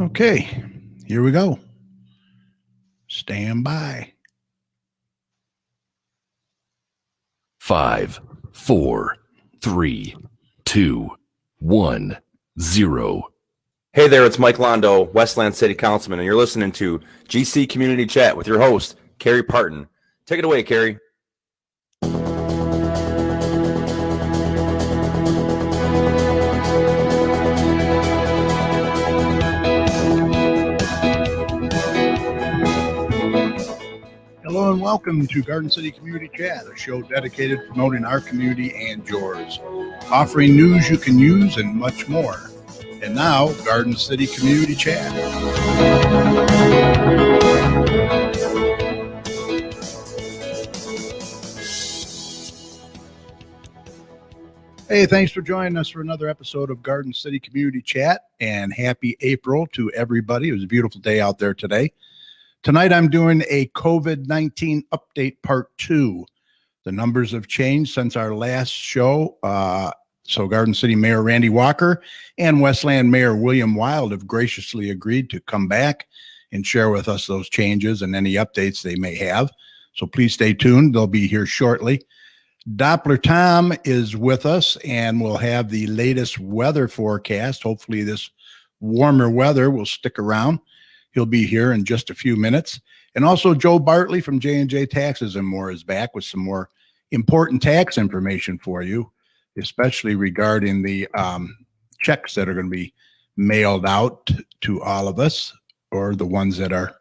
Okay, here we go. Stand by. 5, 4, 3, 2, 1, 0. Hey there, it's Mike Londo, Westland City Councilman, and you're listening to GC Community Chat with your host, Carrie Parton. Take it away, Carrie. Hello and welcome to Garden City Community Chat, a show dedicated to promoting our community and yours, offering news you can use and much more. And now, Garden City Community Chat. Hey, thanks for joining us for another episode of Garden City Community Chat, and happy April to everybody. It was a beautiful day out there today. Tonight, I'm doing a COVID-19 update part 2. The numbers have changed since our last show. So Garden City Mayor Randy Walker and Westland Mayor William Wild have graciously agreed to come back and share with us those changes and any updates they may have. So please stay tuned. They'll be here shortly. Doppler Tom is with us, and we'll have the latest weather forecast. Hopefully this warmer weather will stick around. He'll be here in just a few minutes. And also Joe Bartley from J&J Taxes and More is back with some more important tax information for you, especially regarding the checks that are going to be mailed out to all of us, or the ones that are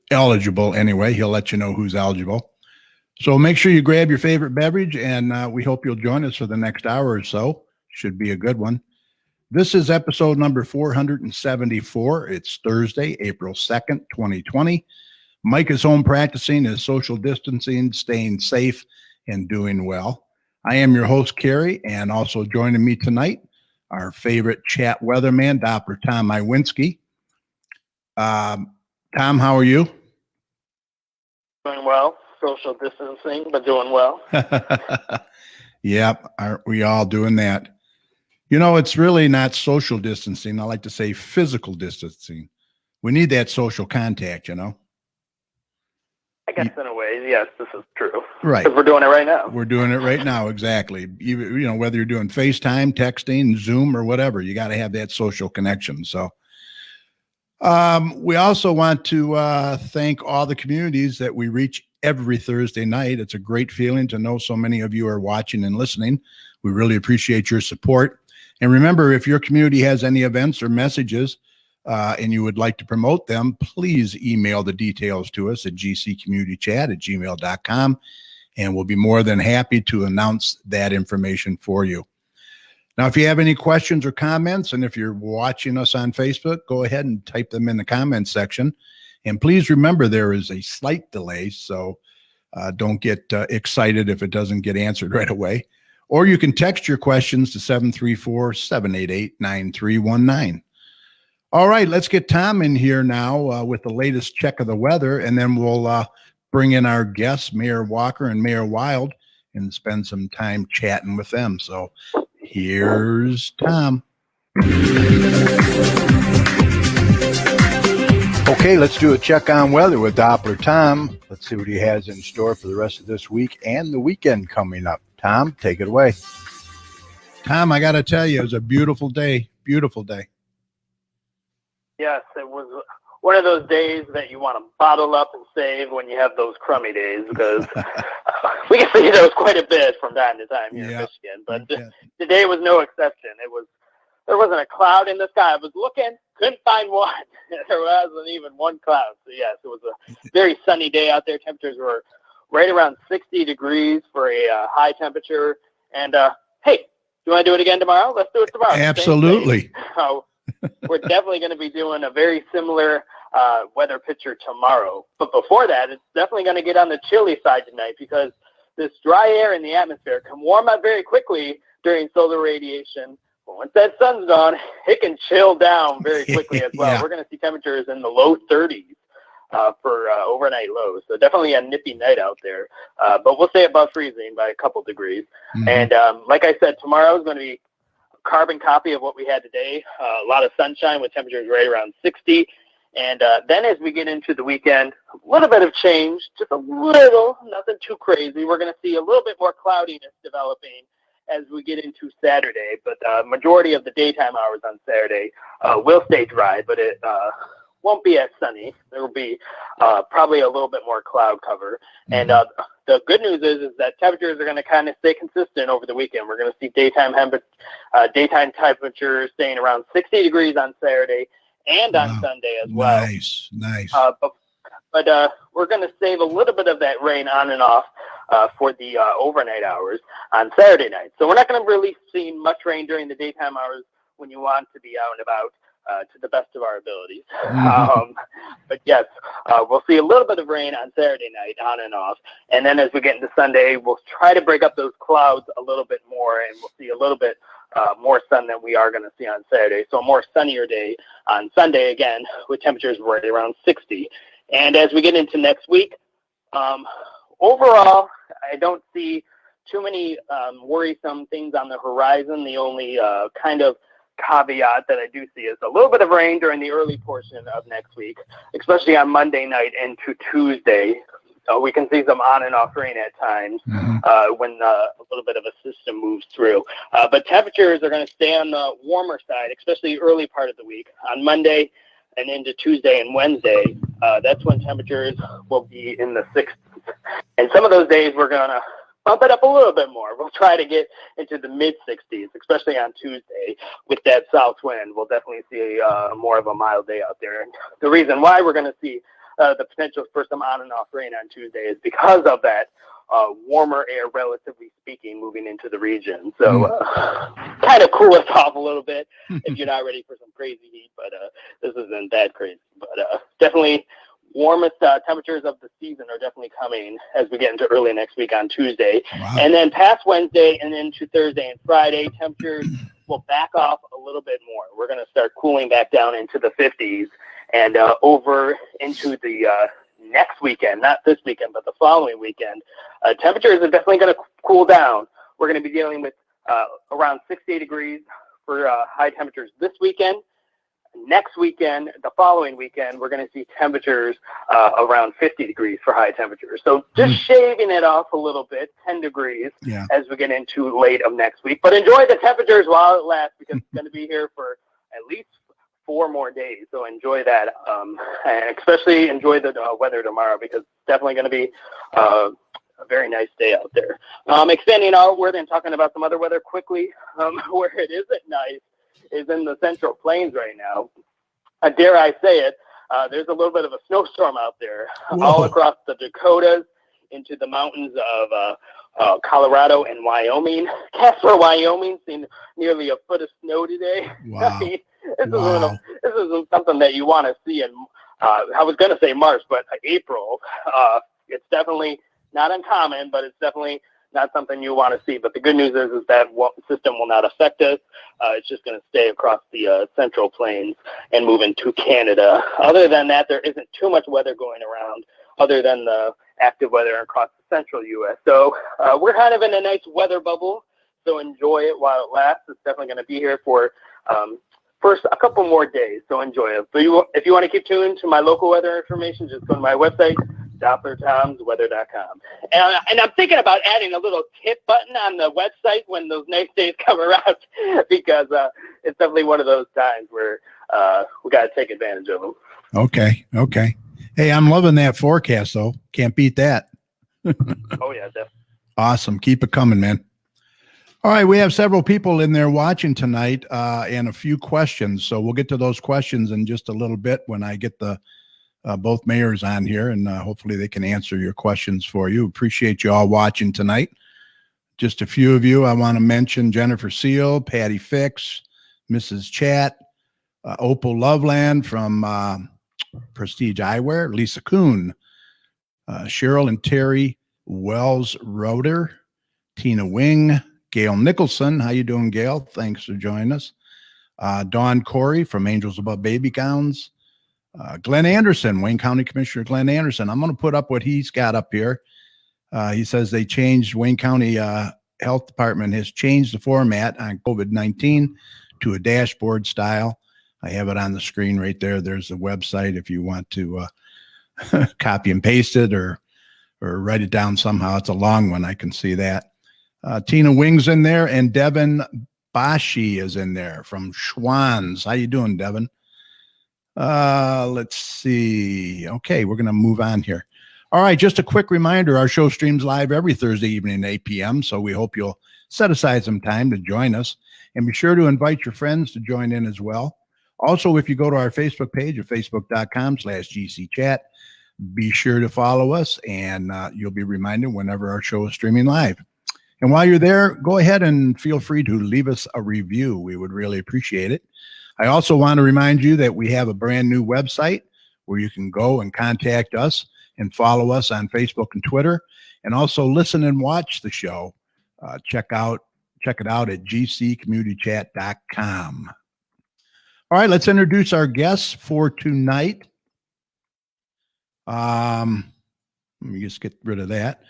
eligible anyway. He'll let you know who's eligible. So make sure you grab your favorite beverage, and we hope you'll join us for the next hour or so. Should be a good one. This is episode number 474. It's Thursday, April 2nd, 2020. Mike is home practicing his social distancing, staying safe, and doing well. I am your host, Carrie, and also joining me tonight, our favorite chat weatherman, Doppler Tom Iwinski. Tom, how are you? Doing well. Social distancing, but doing well. Yep, aren't we all doing that? You know, it's really not social distancing. I like to say physical distancing. We need that social contact, you know? I guess in a way, yes, this is true. Right. Because we're doing it right now. We're doing it right now, exactly. You know, whether you're doing FaceTime, texting, Zoom, or whatever, you got to have that social connection. So we also want to thank all the communities that we reach every Thursday night. It's a great feeling to know so many of you are watching and listening. We really appreciate your support. And remember, if your community has any events or messages and you would like to promote them, please email the details to us at gccommunitychat@gmail.com, and we'll be more than happy to announce that information for you. Now, if you have any questions or comments, and if you're watching us on Facebook, go ahead and type them in the comments section. And please remember there is a slight delay, so don't get excited if it doesn't get answered right away. Or you can text your questions to 734-788-9319. All right, let's get Tom in here now with the latest check of the weather, and then we'll bring in our guests, Mayor Walker and Mayor Wild, and spend some time chatting with them. So here's Tom. Okay, let's do a check on weather with Doppler Tom. Let's see what he has in store for the rest of this week and the weekend coming up. Tom, take it away. Tom, I got to tell you, it was a beautiful day. Beautiful day. Yes, it was one of those days that you want to bottle up and save when you have those crummy days, because we can see those quite a bit from time to time here in Michigan. But today was no exception. There wasn't a cloud in the sky. I was looking, couldn't find one. There wasn't even one cloud. So yes, it was a very sunny day out there. Temperatures were right around 60 degrees for a high temperature. And hey, you want to do it again tomorrow? Let's do it tomorrow. Absolutely. We're definitely going to be doing a very similar weather picture tomorrow. But before that, it's definitely going to get on the chilly side tonight, because this dry air in the atmosphere can warm up very quickly during solar radiation. But once that sun's gone, it can chill down very quickly as well. Yeah. We're going to see temperatures in the low 30s for overnight lows. So definitely a nippy night out there. But we'll stay above freezing by a couple degrees. Mm-hmm. And like I said, tomorrow is going to be carbon copy of what we had today. A lot of sunshine with temperatures right around 60. And then as we get into the weekend, a little bit of change, just a little, nothing too crazy. We're going to see a little bit more cloudiness developing as we get into Saturday. But majority of the daytime hours on Saturday will stay dry, but it won't be as sunny. There will be probably a little bit more cloud cover. And the good news is that temperatures are going to kind of stay consistent over the weekend. We're going to see daytime temperatures staying around 60 degrees on Saturday and on Sunday as well. Nice. But we're going to save a little bit of that rain on and off for the overnight hours on Saturday night. So we're not going to really see much rain during the daytime hours when you want to be out and about to the best of our abilities. But yes, we'll see a little bit of rain on Saturday night on and off. And then as we get into Sunday, we'll try to break up those clouds a little bit more, and we'll see a little bit more sun than we are going to see on Saturday. So a more sunnier day on Sunday again with temperatures right around 60. And as we get into next week, overall, I don't see too many worrisome things on the horizon. The only kind of caveat that I do see is a little bit of rain during the early portion of next week, especially on Monday night into Tuesday. We can see some on and off rain at times when a little bit of a system moves through. But temperatures are going to stay on the warmer side, especially early part of the week. On Monday and into Tuesday and Wednesday, that's when temperatures will be in the 60s. And some of those days we're going to bump it up a little bit more. We'll try to get into the mid-60s, especially on Tuesday with that south wind. We'll definitely see more of a mild day out there. And the reason why we're going to see the potential for some on and off rain on Tuesday is because of that warmer air, relatively speaking, moving into the region. So kind of cool us off a little bit if you're not ready for some crazy heat, but this isn't that crazy. But definitely warmest temperatures of the season are definitely coming as we get into early next week on Tuesday. Wow. And then past Wednesday and into Thursday and Friday, temperatures will back off a little bit more. We're going to start cooling back down into the 50s and over into the next weekend, not this weekend, but the following weekend. Temperatures are definitely going to cool down. We're going to be dealing with around 68 degrees for high temperatures this weekend. Next weekend, the following weekend, we're going to see temperatures around 50 degrees for high temperatures. So just shaving it off a little bit, 10 degrees as we get into late of next week. But enjoy the temperatures while it lasts, because it's going to be here for at least 4 more days. So enjoy that, and especially enjoy the weather tomorrow, because it's definitely going to be a very nice day out there. Extending outward and talking about some other weather quickly, where it isn't nice is in the Central Plains right now. Dare I say it, there's a little bit of a snowstorm out there. Whoa. All across the Dakotas, into the mountains of Colorado and Wyoming. Casper, Wyoming, seen nearly a foot of snow today. Wow. I mean, this isn't something that you want to see in, I was going to say March, but April. It's definitely not uncommon, but it's definitely not something you want to see. But the good news is that system will not affect us. It's just going to stay across the Central Plains and move into Canada. Other than that, there isn't too much weather going around other than the active weather across the central U.S. So we're kind of in a nice weather bubble, so enjoy it while it lasts. It's definitely going to be here for first a couple more days, so enjoy it. But if you want to keep tuned to my local weather information, just go to my website, DopplerTomsWeather.com. And I'm thinking about adding a little tip button on the website when those nice days come around, because it's definitely one of those times where we got to take advantage of them. Okay. Hey, I'm loving that forecast, though. Can't beat that. Oh, yeah, definitely. Awesome. Keep it coming, man. All right. We have several people in there watching tonight and a few questions. So we'll get to those questions in just a little bit when I get the both mayors on here, and hopefully they can answer your questions for you. Appreciate you all watching tonight. Just a few of you I want to mention: Jennifer Seal, Patty Fix, Mrs. Chat, Opal Loveland from Prestige Eyewear, Lisa Kuhn, Cheryl and Terry Wells Roeder, Tina Wing, Gail Nicholson. How you doing, Gail? Thanks for joining us. Dawn Corey from Angels Above Baby Gowns. Glenn Anderson, Wayne County Commissioner Glenn Anderson. I'm going to put up what he's got up here. He says they changed Wayne County Health Department has changed the format on COVID-19 to a dashboard style. I have it on the screen right there. There's the website if you want to copy and paste it or write it down somehow. It's a long one. I can see that. Tina Wing's in there, and Devin Bashi is in there from Schwann's. How you doing, Devin? Let's see. Okay, we're going to move on here. All right, just a quick reminder, our show streams live every Thursday evening at 8 p.m., so we hope you'll set aside some time to join us, and be sure to invite your friends to join in as well. Also, if you go to our Facebook page at facebook.com/GCChat, be sure to follow us, and you'll be reminded whenever our show is streaming live. And while you're there, go ahead and feel free to leave us a review. We would really appreciate it. I also want to remind you that we have a brand new website where you can go and contact us and follow us on Facebook and Twitter, and also listen and watch the show. Check it out at gccommunitychat.com. All right, let's introduce our guests for tonight. Let me just get rid of that.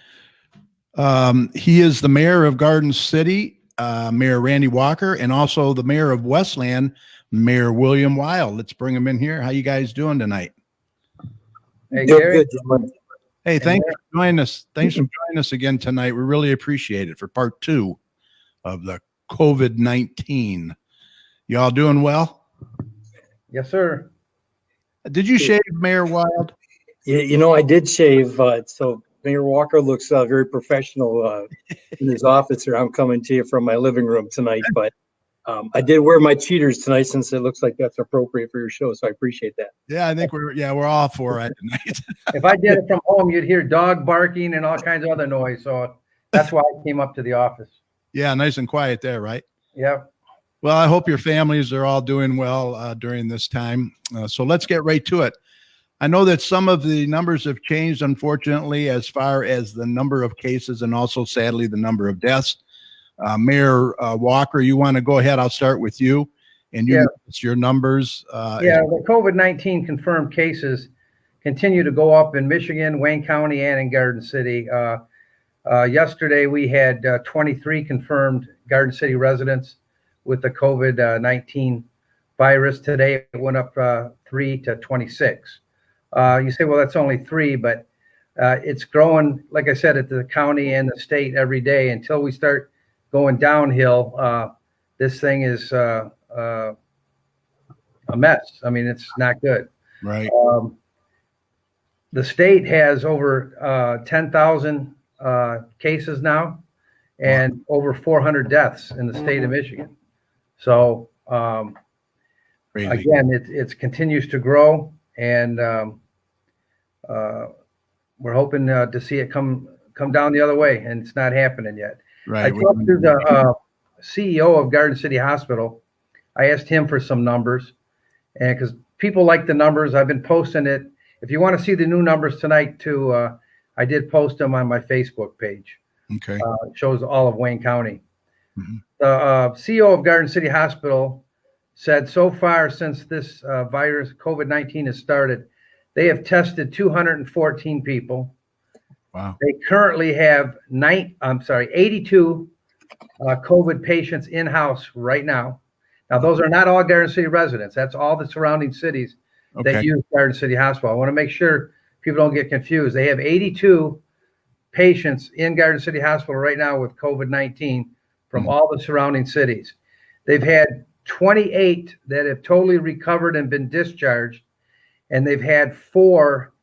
He is the mayor of Garden City, Mayor Randy Walker, and also the mayor of Westland, Mayor William Wild. Let's bring him in here. How you guys doing tonight? Hey, Gary. Good. Hey, thanks for joining us. Thanks for joining us again tonight. We really appreciate it for part 2 of the COVID-19. Y'all doing well? Yes, sir. Did you shave, Mayor Wild? Yeah, I did shave. So Mayor Walker looks very professional in his office here. I'm coming to you from my living room tonight, but I did wear my cheaters tonight since it looks like that's appropriate for your show. So I appreciate that. Yeah, I think we're all for it tonight. If I did it from home, you'd hear dog barking and all kinds of other noise. So that's why I came up to the office. Yeah, nice and quiet there, right? Yeah. Well, I hope your families are all doing well during this time. So let's get right to it. I know that some of the numbers have changed, unfortunately, as far as the number of cases and also, sadly, the number of deaths. Mayor Walker, you want to go ahead? I'll start with you. And you notice your numbers. The COVID-19 confirmed cases continue to go up in Michigan, Wayne County, and in Garden City. Yesterday, we had 23 confirmed Garden City residents with the COVID-19 virus. Today, it went up 3 to 26. You say, well, that's only 3, but it's growing, like I said, at the county and the state every day until we start going downhill. This thing is a mess. I mean, it's not good. Right. The state has over 10,000 cases now and over 400 deaths in the state of Michigan. So, again, it continues to grow, and we're hoping to see it come down the other way, and it's not happening yet. Right. I talked to the CEO of Garden City Hospital. I asked him for some numbers, and because people like the numbers, I've been posting it. If you want to see the new numbers tonight, too, I did post them on my Facebook page. Okay. It shows all of Wayne County. Mm-hmm. The CEO of Garden City Hospital said so far since this virus, COVID-19, has started, they have tested 214 people. Wow. They currently have 82 COVID patients in-house right now. Now, those are not all Garden City residents. That's all the surrounding cities that use Garden City Hospital. I want to make sure people don't get confused. They have 82 patients in Garden City Hospital right now with COVID-19 from all the surrounding cities. They've had 28 that have totally recovered and been discharged, and they've had 4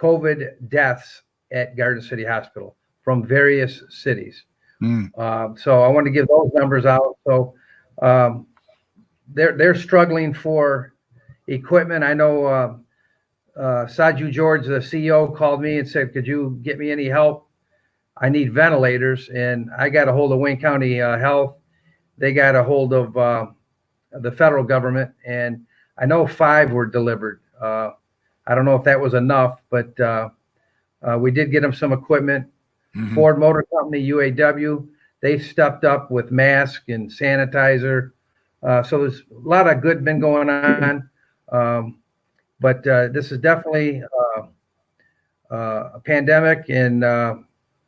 COVID deaths at Garden City Hospital from various cities. So I want to give those numbers out. So they're struggling for equipment. I know Saju George, the CEO, called me and said, could you get me any help? I need ventilators. And I got a hold of Wayne County Health. They got a hold of the federal government. And I know 5 were delivered. I don't know if that was enough, but we did get them some equipment. Mm-hmm. Ford Motor Company, UAW, they've stepped up with masks and sanitizer. So there's a lot of good been going on. But this is definitely a pandemic, and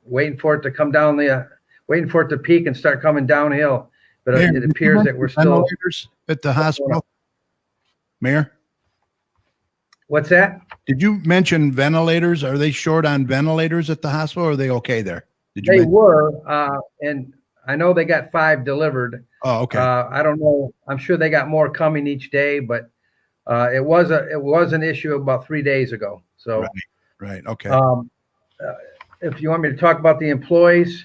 waiting for it to come down waiting for it to peak and start coming downhill. But Mayor, it did you appears that mention we're still. ventilators at the hospital. Mayor, What's that? did you mention ventilators? Are they short on ventilators at the hospital, or are they okay there? Did you They mention? were, and I know they got 5 delivered. Oh, okay. I don't know. I'm sure they got more coming each day, but it was an issue about 3 days ago. So, Right. Okay. if you want me to talk about the employees,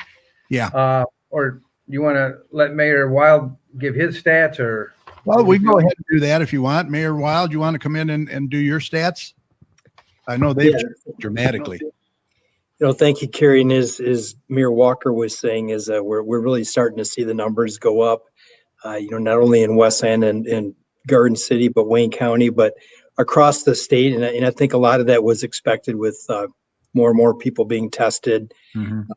Yeah. or you want to let Mayor Wild give his stats, or Well, we can go ahead and do that if you want. Mayor Wild, you want to come in and do your stats? I know they've Yeah. changed dramatically. Thank you, Carrie. And as Mayor Walker was saying, is that we're really starting to see the numbers go up. Not only in Westland and Garden City, but Wayne County, but across the state. And I think a lot of that was expected with more and more people being tested. Mhm.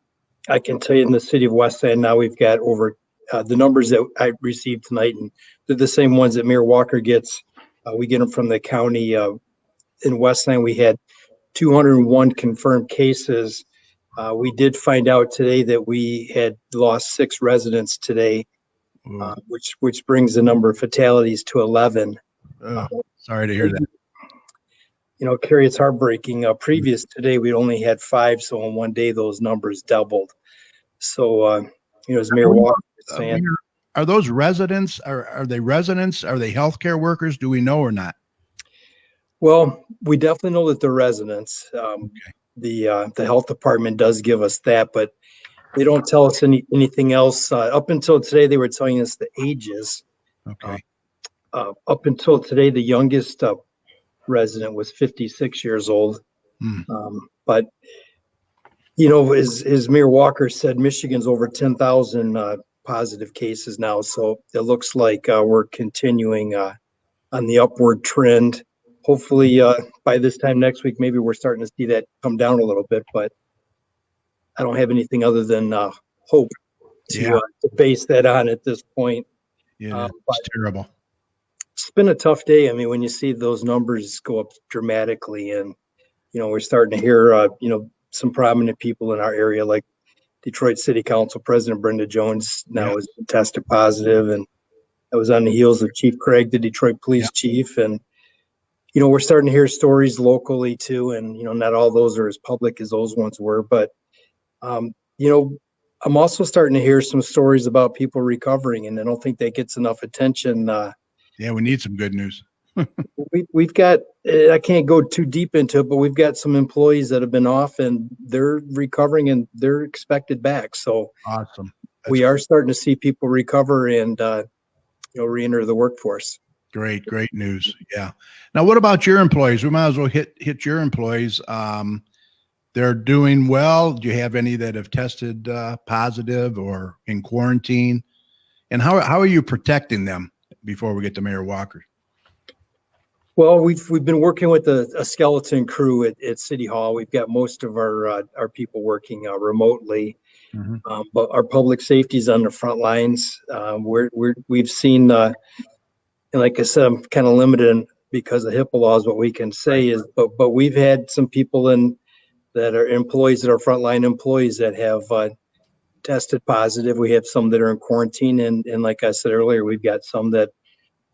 I can tell you in the city of Westland now we've got over the numbers that I received tonight, and they're the same ones that Mayor Walker gets. We get them from the county. In Westland, we had 201 confirmed cases. We did find out today that we had lost 6 residents today, Ooh. which brings the number of fatalities to 11. Sorry to hear that. Carrie, it's heartbreaking. Previous today, we only had 5, so in one day those numbers doubled. So, as Mayor Walker was saying, Mayor, are those residents? Are they residents? Are they healthcare workers? Do we know or not? well, we definitely know that they're residents. The health department does give us that, but they don't tell us anything else. Up until today, they were telling us the ages. Okay. Up until today, the youngest resident was 56 years old. But as Mayor Walker said, Michigan's over 10,000 positive cases now. So it looks like we're continuing on the upward trend. Hopefully, by this time next week, maybe we're starting to see that come down a little bit. But I don't have anything other than hope to base that on at this point. Yeah, it's terrible. It's been a tough day. I mean, when you see those numbers go up dramatically, and we're starting to hear some prominent people in our area, like Detroit City Council President Brenda Jones, now has tested positive, and that was on the heels of Chief Craig, the Detroit Police Chief, and we're starting to hear stories locally too, and not all those are as public as those ones were, but I'm also starting to hear some stories about people recovering, and I don't think that gets enough attention. Yeah, we need some good news. We've got, I can't go too deep into it, but we've got some employees that have been off and they're recovering and they're expected back. So awesome. We are starting to see people recover and, re-enter the workforce. Great news. Yeah. Now, what about your employees? We might as well hit your employees. They're doing well. Do you have any that have tested positive or in quarantine? And how are you protecting them before we get to Mayor Walker? Well, we've been working with a skeleton crew at City Hall. We've got most of our people working remotely, but our public safety is on the front lines. We've seen, and like I said, I'm kind of limited because of HIPAA laws. What we can say is, but we've had some people that are employees that are frontline employees that have tested positive. We have some that are in quarantine, and like I said earlier, we've got some that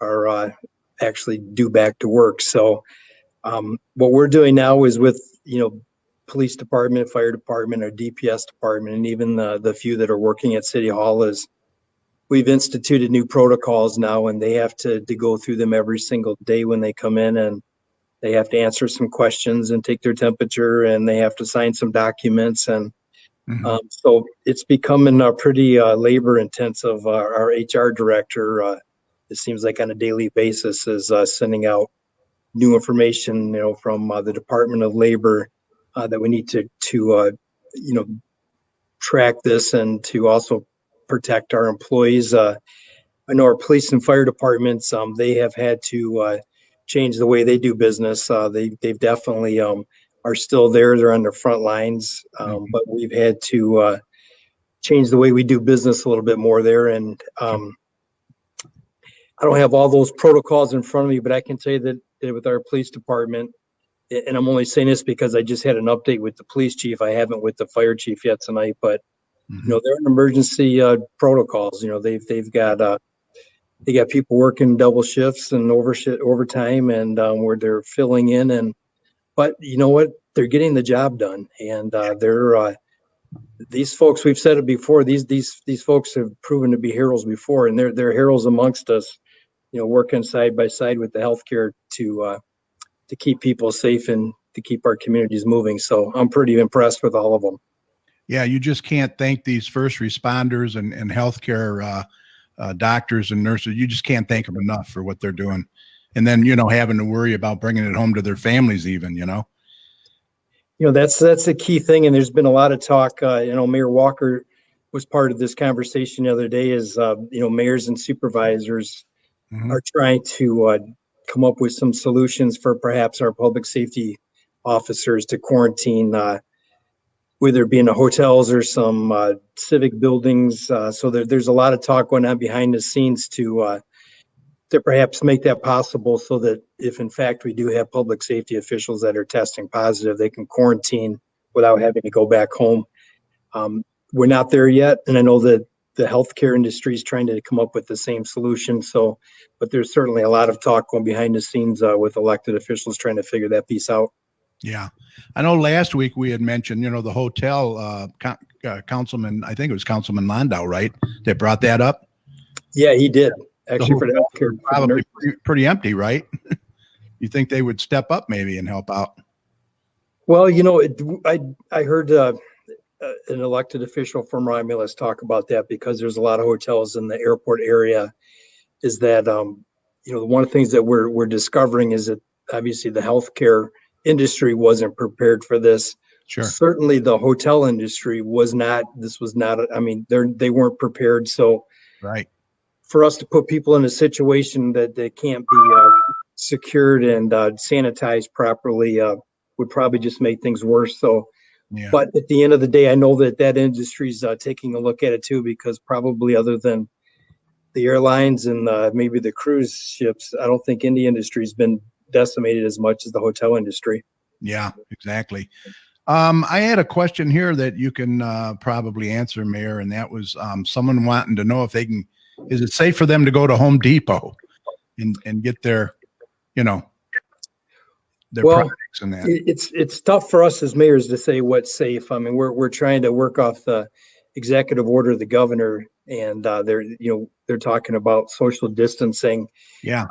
are actually due back to work. So what we're doing now is with police department, fire department, or DPS department, and even the few that are working at City Hall, is we've instituted new protocols now, and they have to go through them every single day when they come in, and they have to answer some questions and take their temperature, and they have to sign some documents. And so it's becoming pretty labor intensive. Our HR director, it seems like on a daily basis, is sending out new information, from the Department of Labor that we need to track this and to also protect our employees. I know our police and fire departments, they have had to change the way they do business. They've definitely are still there. They're on the front lines, but we've had to change the way we do business a little bit more there. And I don't have all those protocols in front of me, but I can tell you that with our police department, and I'm only saying this because I just had an update with the police chief. I haven't with the fire chief yet tonight, but they're in emergency protocols. They've got they got people working double shifts and overtime, and where they're filling in. But you know what? They're getting the job done, and they're these folks. We've said it before. These folks have proven to be heroes before, and they're heroes amongst us. Working side by side with the healthcare to keep people safe and to keep our communities moving. So I'm pretty impressed with all of them. Yeah, you just can't thank these first responders and healthcare doctors and nurses. You just can't thank them enough for what they're doing. And then, having to worry about bringing it home to their families even, That's the key thing. And there's been a lot of talk, Mayor Walker was part of this conversation the other day is, mayors and supervisors are trying to come up with some solutions for perhaps our public safety officers to quarantine, whether it be in the hotels or some civic buildings. So there's a lot of talk going on behind the scenes to perhaps make that possible so that if in fact we do have public safety officials that are testing positive, they can quarantine without having to go back home. We're not there yet. And I know that the healthcare industry is trying to come up with the same solution. But there's certainly a lot of talk going behind the scenes with elected officials trying to figure that piece out. Yeah. I know last week we had mentioned, the hotel councilman, I think it was Councilman Landau, right? That brought that up. Yeah, he did. Actually, for the healthcare, probably pretty empty, right? You think they would step up maybe and help out? Well, I heard an elected official from Romulus talk about that because there's a lot of hotels in the airport area. Is that one of the things that we're discovering is that obviously the healthcare industry wasn't prepared for this. Sure. Certainly the hotel industry was not. This was not. They weren't prepared. So right. For us to put people in a situation that they can't be secured and sanitized properly would probably just make things worse. So, yeah. But at the end of the day, I know that industry's taking a look at it too, because probably other than the airlines and maybe the cruise ships, I don't think any industry's been decimated as much as the hotel industry. Yeah, exactly. I had a question here that you can probably answer, Mayor, and that was someone wanting to know if they can. Is it safe for them to go to Home Depot and get their products and that? It's tough for us as mayors to say what's safe. We're trying to work off the executive order of the governor, and they're talking about social distancing. Yeah.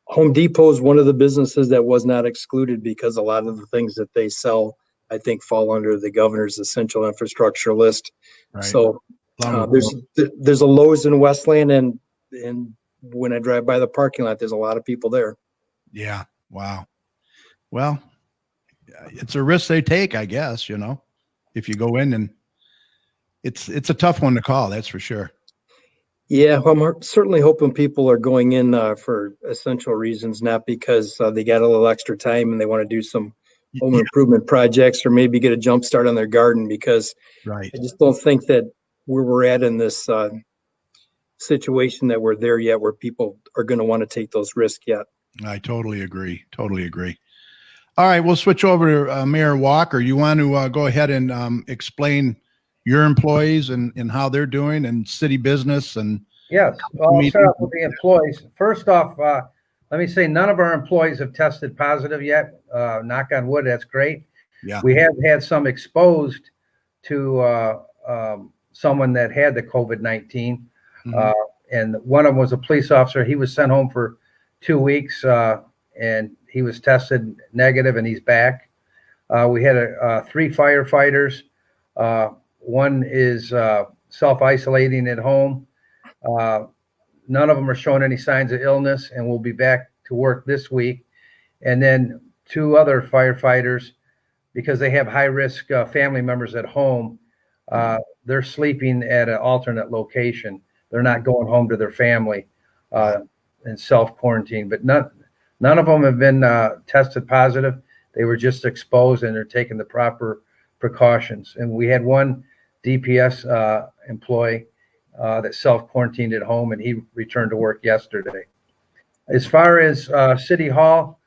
Home Depot is one of the businesses that was not excluded because a lot of the things that they sell, I think, fall under the governor's essential infrastructure list. Right. So there's a Lowe's in Westland, and when I drive by the parking lot, there's a lot of people there. Yeah. Wow. Well, it's a risk they take, I guess, if you go in, and it's a tough one to call. That's for sure. Yeah. Well, I'm certainly hoping people are going in for essential reasons, not because they got a little extra time and they want to do some home improvement projects or maybe get a jump start on their garden, because right. I just don't think that where we're at in this situation that we're there yet, where people are going to want to take those risks yet. I totally agree. All right, we'll switch over to Mayor Walker. You want to go ahead and explain your employees and how they're doing and city business? And yes, I'll start off with the employees. First off, let me say none of our employees have tested positive yet. Knock on wood, that's great. Yeah. We have had some exposed to someone that had the COVID-19. And one of them was a police officer. He was sent home for 2 weeks and he was tested negative and he's back. We had 3 firefighters. One is self-isolating at home. None of them are showing any signs of illness and will be back to work this week. And then 2 other firefighters, because they have high-risk family members at home, they're sleeping at an alternate location. They're not going home to their family and self-quarantine. But none of them have been tested positive. They were just exposed and they're taking the proper precautions. And we had one DPS employee that self-quarantined at home, and he returned to work yesterday. As far as City Hall,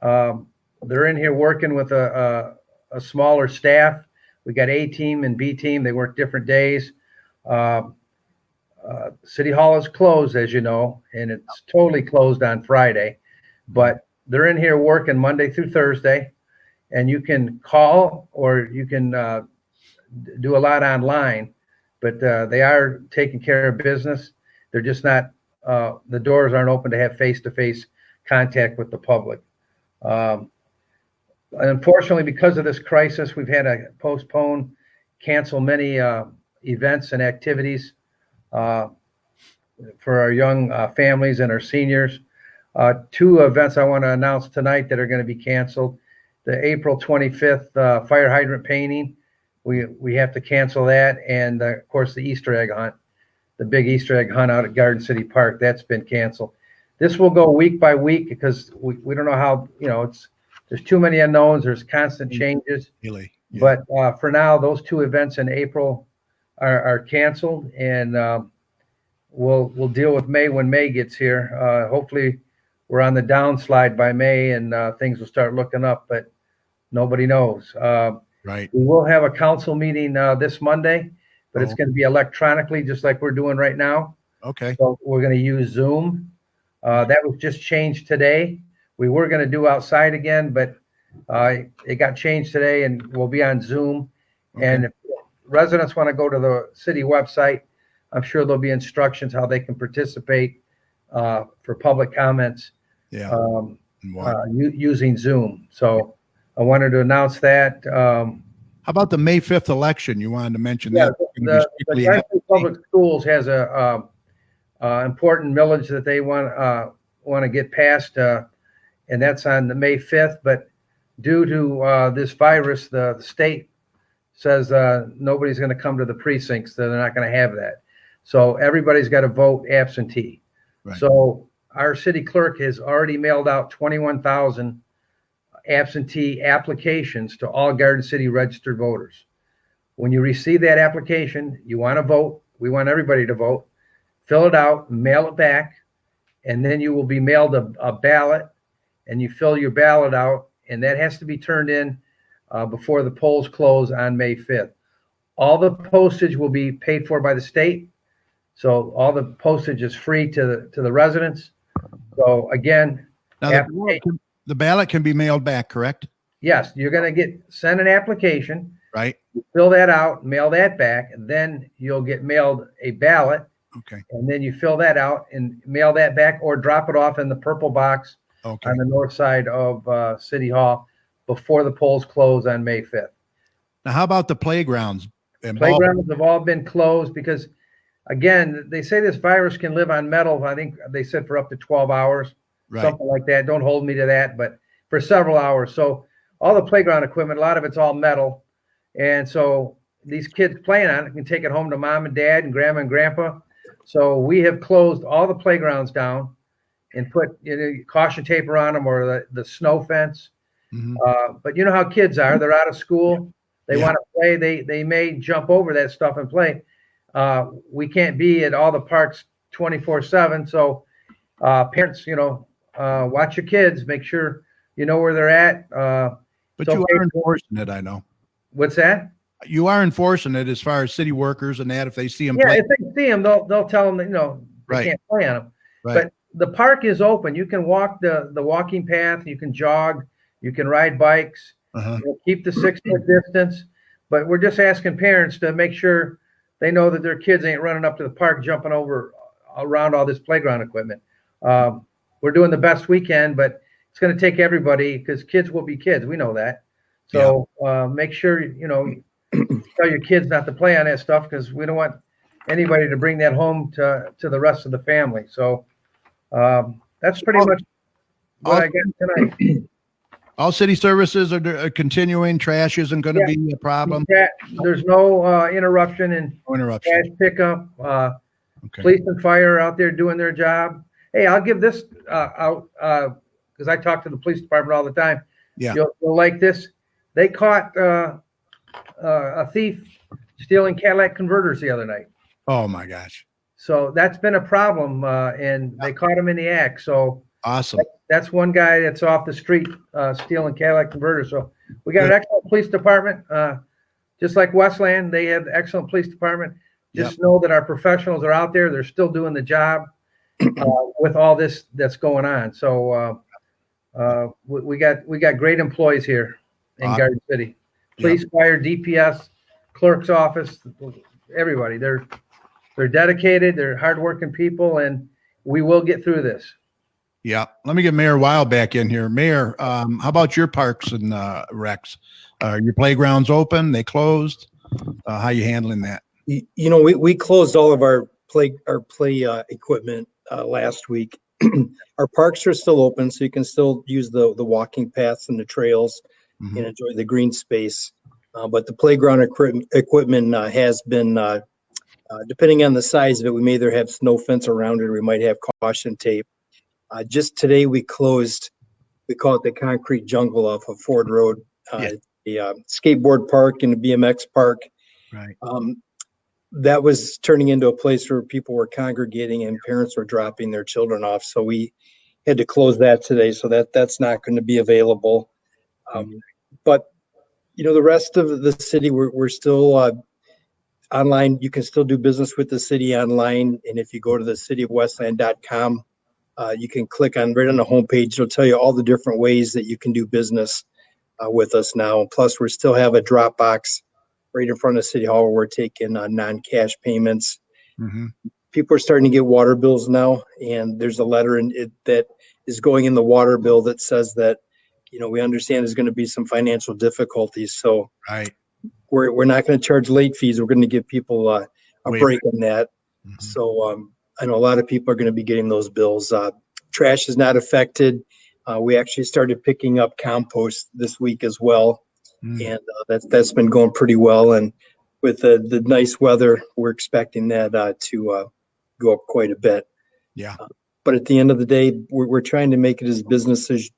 they're in here working with a smaller staff. We got A team and B team. They work different days. City Hall is closed, as you know, and it's totally closed on Friday, but they're in here working Monday through Thursday, and you can call or you can do a lot online, but they are taking care of business. They're just not, the doors aren't open to have face-to-face contact with the public. Unfortunately, because of this crisis, we've had to postpone, cancel many events and activities for our young families and our seniors. Two events I want to announce tonight that are going to be canceled. The April 25th fire hydrant painting, we have to cancel that. And of course, the Easter egg hunt, the big Easter egg hunt out at Garden City Park, that's been canceled. This will go week by week because we don't know how, there's too many unknowns. There's constant changes. Really? Yeah. But for now, those two events in April are canceled, and we'll deal with May when May gets here. Hopefully, we're on the downslide by May, and things will start looking up. But nobody knows. Right. We will have a council meeting this Monday, but it's going to be electronically, just like we're doing right now. Okay. So we're going to use Zoom. That was just changed today. We were going to do outside again, but it got changed today, and we'll be on Zoom. Okay. And if residents want to go to the city website, I'm sure there'll be instructions how they can participate for public comments using Zoom. So I wanted to announce that. How about the May 5th election? You wanted to mention that. The Garden City Public Schools has a important millage that they want to get passed, and that's on the May 5th. But due to this virus, the state says nobody's going to come to the precincts. They're not going to have that. So everybody's got to vote absentee. Right. So our city clerk has already mailed out 21,000 absentee applications to all Garden City registered voters. When you receive that application, you want to vote. We want everybody to vote. Fill it out, mail it back, and then you will be mailed a ballot, and you fill your ballot out, and that has to be turned in before the polls close on May 5th. All the postage will be paid for by the state, so all the postage is free to the residents. So again, now the ballot can be mailed back, correct? Yes, you're going to send an application, right? Fill that out, mail that back, and then you'll get mailed a ballot. Okay. And then you fill that out and mail that back, or drop it off in the purple box on the north side of City Hall before the polls close on May 5th. Now, how about the playgrounds? Playgrounds have all been closed because, again, they say this virus can live on metal. I think they said for up to 12 hours, something like that. Don't hold me to that, but for several hours. So all the playground equipment, a lot of it's all metal. And so these kids playing on it can take it home to mom and dad and grandma and grandpa. So we have closed all the playgrounds down and put caution tape around them, or the snow fence. Mm-hmm. But you know how kids are. They're out of school. They want to play. They may jump over that stuff and play. We can't be at all the parks 24/7. So parents, watch your kids. Make sure you know where they're at. But you are enforcing it, I know. What's that? You are enforcing it as far as city workers and that. If they see them, if they see them, they'll tell them that they can't play on them. Right. But the park is open. You can walk the walking path. You can jog. You can ride bikes. Keep the 6-foot distance. But we're just asking parents to make sure they know that their kids ain't running up to the park, jumping over around all this playground equipment. We're doing the best we can, but it's going to take everybody, because kids will be kids. We know that. So make sure tell your kids not to play on that stuff, because we don't want anybody to bring that home to the rest of the family. So that's pretty much what I got tonight. All city services are continuing. Trash isn't going to be a problem. There's no interruption in trash pickup. Police and fire are out there doing their job. Hey, I'll give this out because I talk to the police department all the time. Yeah, you'll like this. They caught a thief stealing Cadillac converters the other night. Oh my gosh! So that's been a problem, and they caught him in the act. So awesome. That's one guy that's off the street stealing Cadillac converters. So we got an excellent police department. just like Westland, they have excellent police department. Just know that our professionals are out there. They're still doing the job with all this that's going on. So we got great employees here in Garden City. Police, fire, DPS, clerk's office, everybody. They're dedicated. They're hardworking people, and we will get through this. Yeah. Let me get Mayor Weil back in here. Mayor, how about your parks and recs? Are your playgrounds open? They closed? How you handling that? You know, we closed all of our play equipment last week. Our parks are still open, so you can still use the walking paths and the trails and enjoy the green space. But the playground equipment has been, depending on the size of it, we may either have snow fence around it or we might have caution tape. Just today we closed, we call it the concrete jungle off of Ford Road, the skateboard park and the BMX park. Right. That was turning into a place where people were congregating and parents were dropping their children off. So we had to close that today. So that's not going to be available. But you know, the rest of the city, we're still online. You can still do business with the city online. And if you go to the cityofwestland.com, you can click on right on the homepage. It'll tell you all the different ways that you can do business with us now. Plus, we still have a drop box right in front of City Hall where we're taking non-cash payments. People are starting to get water bills now, and there's a letter in it that is going in the water bill that says that, you know, we understand there's going to be some financial difficulties. So we're not going to charge late fees. We're going to give people a break on that. So I know a lot of people are going to be getting those bills. Trash is not affected. We actually started picking up compost this week as well. And that's been going pretty well. And with the nice weather, we're expecting that to go up quite a bit. Yeah. But at the end of the day, we're trying to make it as business as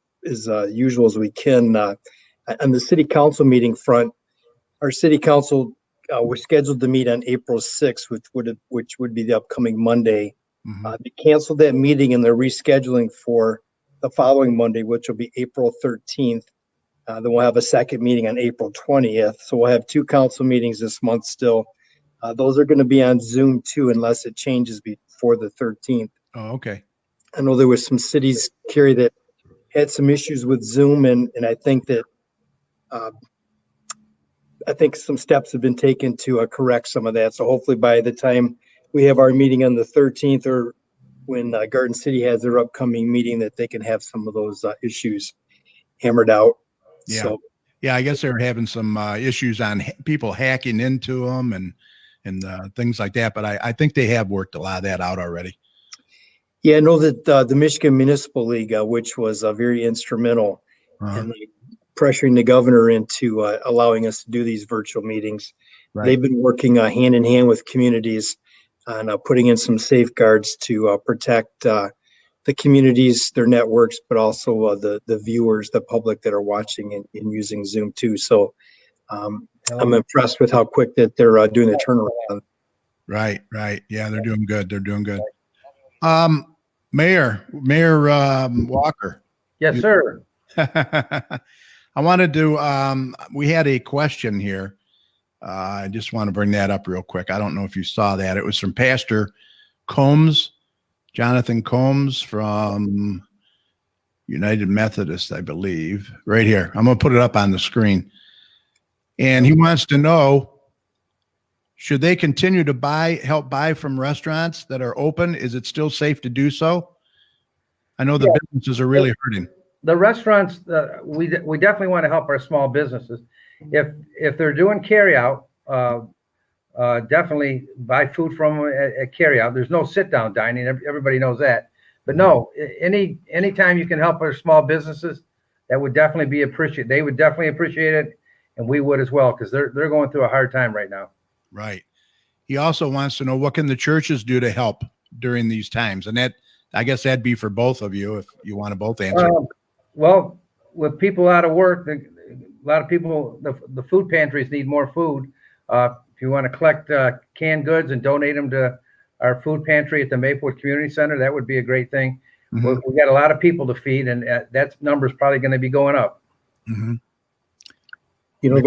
usual as we can. On the city council meeting front, our city council we're scheduled to meet on April 6th, which would be the upcoming Monday. They canceled that meeting and they're rescheduling for the following Monday, which will be April 13th. Then we'll have a second meeting on April 20th. So we'll have two council meetings this month still. Those are going to be on Zoom too, unless it changes before the 13th. Oh, okay. I know there was some cities, Carrie, that had some issues with Zoom, and I think that some steps have been taken to correct some of that. So hopefully by the time we have our meeting on the 13th, or when Garden City has their upcoming meeting, that they can have some of those issues hammered out. Yeah. So, yeah, I guess they're having some issues on people hacking into them and things like that. But I think they have worked a lot of that out already. Yeah, I know that the Michigan Municipal League, which was very instrumental in pressuring the governor into allowing us to do these virtual meetings. They've been working hand in hand with communities on putting in some safeguards to protect the communities, their networks, but also the viewers, the public that are watching and using Zoom too. So I'm impressed with how quick that they're doing the turnaround. Right. Yeah, they're doing good. Mayor Walker. Yes, sir. I wanted to, we had a question here. I just want to bring that up real quick. I don't know if you saw that. It was from Pastor Combs, Jonathan Combs from United Methodist, I believe. Right here. I'm going to put it up on the screen. And he wants to know, should they continue to help buy from restaurants that are open? Is it still safe to do so? I know the businesses are really hurting. The restaurants, we definitely want to help our small businesses. If they're doing carry out, definitely buy food from them at carry out. There's no sit down dining. Everybody knows that. But no, anytime you can help our small businesses, that would definitely be appreciated. They would definitely appreciate it, and we would as well, because they're going through a hard time right now. Right. He also wants to know, what can the churches do to help during these times? And that, I guess that'd be for both of you if you want to both answer. Well, with people out of work, a lot of people, the food pantries need more food. If you want to collect canned goods and donate them to our food pantry at the Maplewood Community Center, that would be a great thing. We got a lot of people to feed, and that number is probably going to be going up. You know,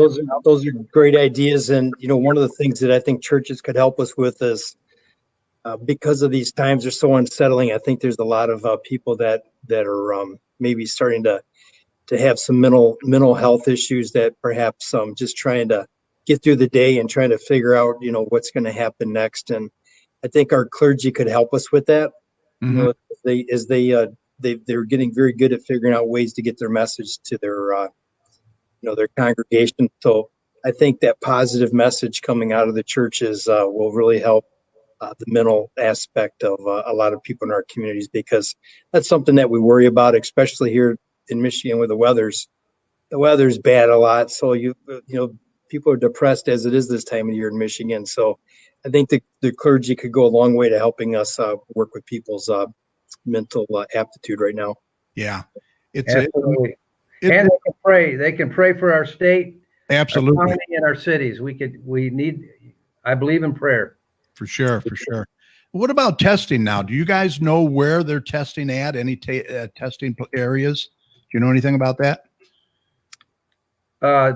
those are great ideas. And, you know, one of the things that I think churches could help us with is because of these times are so unsettling. I think there's a lot of people that are maybe starting to have some mental health issues that perhaps just trying to get through the day and trying to figure out, you know, what's going to happen next. And I think our clergy could help us with that. You know, they're getting very good at figuring out ways to get their message to their their congregation. So I think that positive message coming out of the churches will really help the mental aspect of a lot of people in our communities, because that's something that we worry about, especially here in Michigan where the weather's bad a lot. So you know, people are depressed as it is this time of year in Michigan. So I think the clergy could go a long way to helping us work with people's mental aptitude right now. Yeah. Absolutely. And they can pray. They can pray for our state, absolutely, our county, and our cities. I believe in prayer. For sure. What about testing now? Do you guys know where they're testing at? Any testing areas? Do you know anything about that?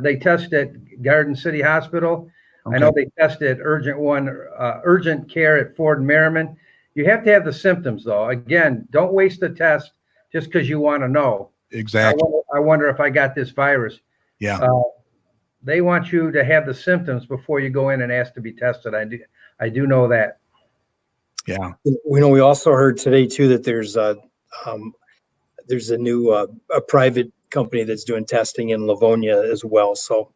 They test at Garden City Hospital. Okay. I know they test at urgent care at Ford and Merriman. You have to have the symptoms, though. Again, don't waste the test just because you want to know. Exactly. I wonder if I got this virus. Yeah. They want you to have the symptoms before you go in and ask to be tested. I do know that. Yeah. We know. We also heard today too that there's a new a private company that's doing testing in Livonia as well. So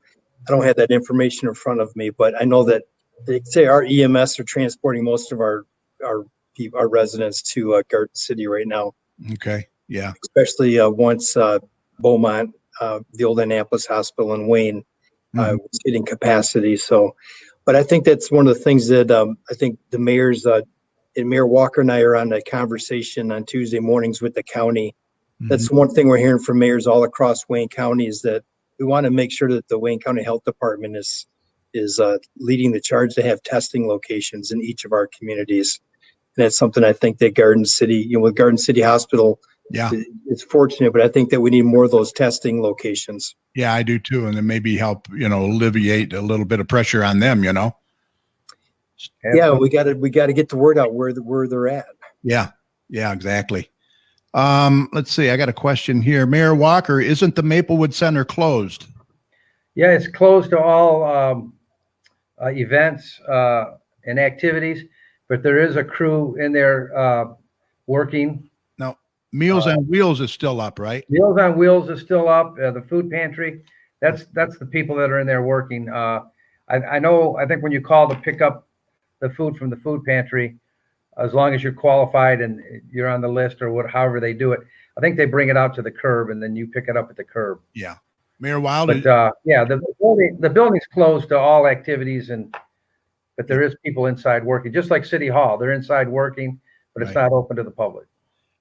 I don't have that information in front of me, but I know that they say our EMS are transporting most of our residents to Garden City right now. Okay. Yeah. Especially once Beaumont, the old Annapolis Hospital in Wayne, was getting capacity. So, but I think that's one of the things that I think the mayors and Mayor Walker and I are on a conversation on Tuesday mornings with the county. That's one thing we're hearing from mayors all across Wayne County, is that we want to make sure that the Wayne County Health Department is leading the charge to have testing locations in each of our communities. And that's something I think that Garden City, with Garden City Hospital, yeah, it's fortunate, but I think that we need more of those testing locations. Yeah, I do too. And then maybe help, alleviate a little bit of pressure on them, Yeah, we got to get the word out where they're at. Yeah, exactly. Let's see. I got a question here. Mayor Walker, isn't the Maplewood Center closed? Yeah, it's closed to all events and activities, but there is a crew in there working. No, Meals on Wheels is still up, right? Meals on Wheels is still up. The food pantry, that's the people that are in there working. I know. I think when you call to pick up the food from the food pantry, as long as you're qualified and you're on the list or however they do it, I think they bring it out to the curb and then you pick it up at the curb. Yeah. Mayor Wild. But the building's closed to all activities, but there is people inside working, just like City Hall. They're inside working, but it's not open to the public.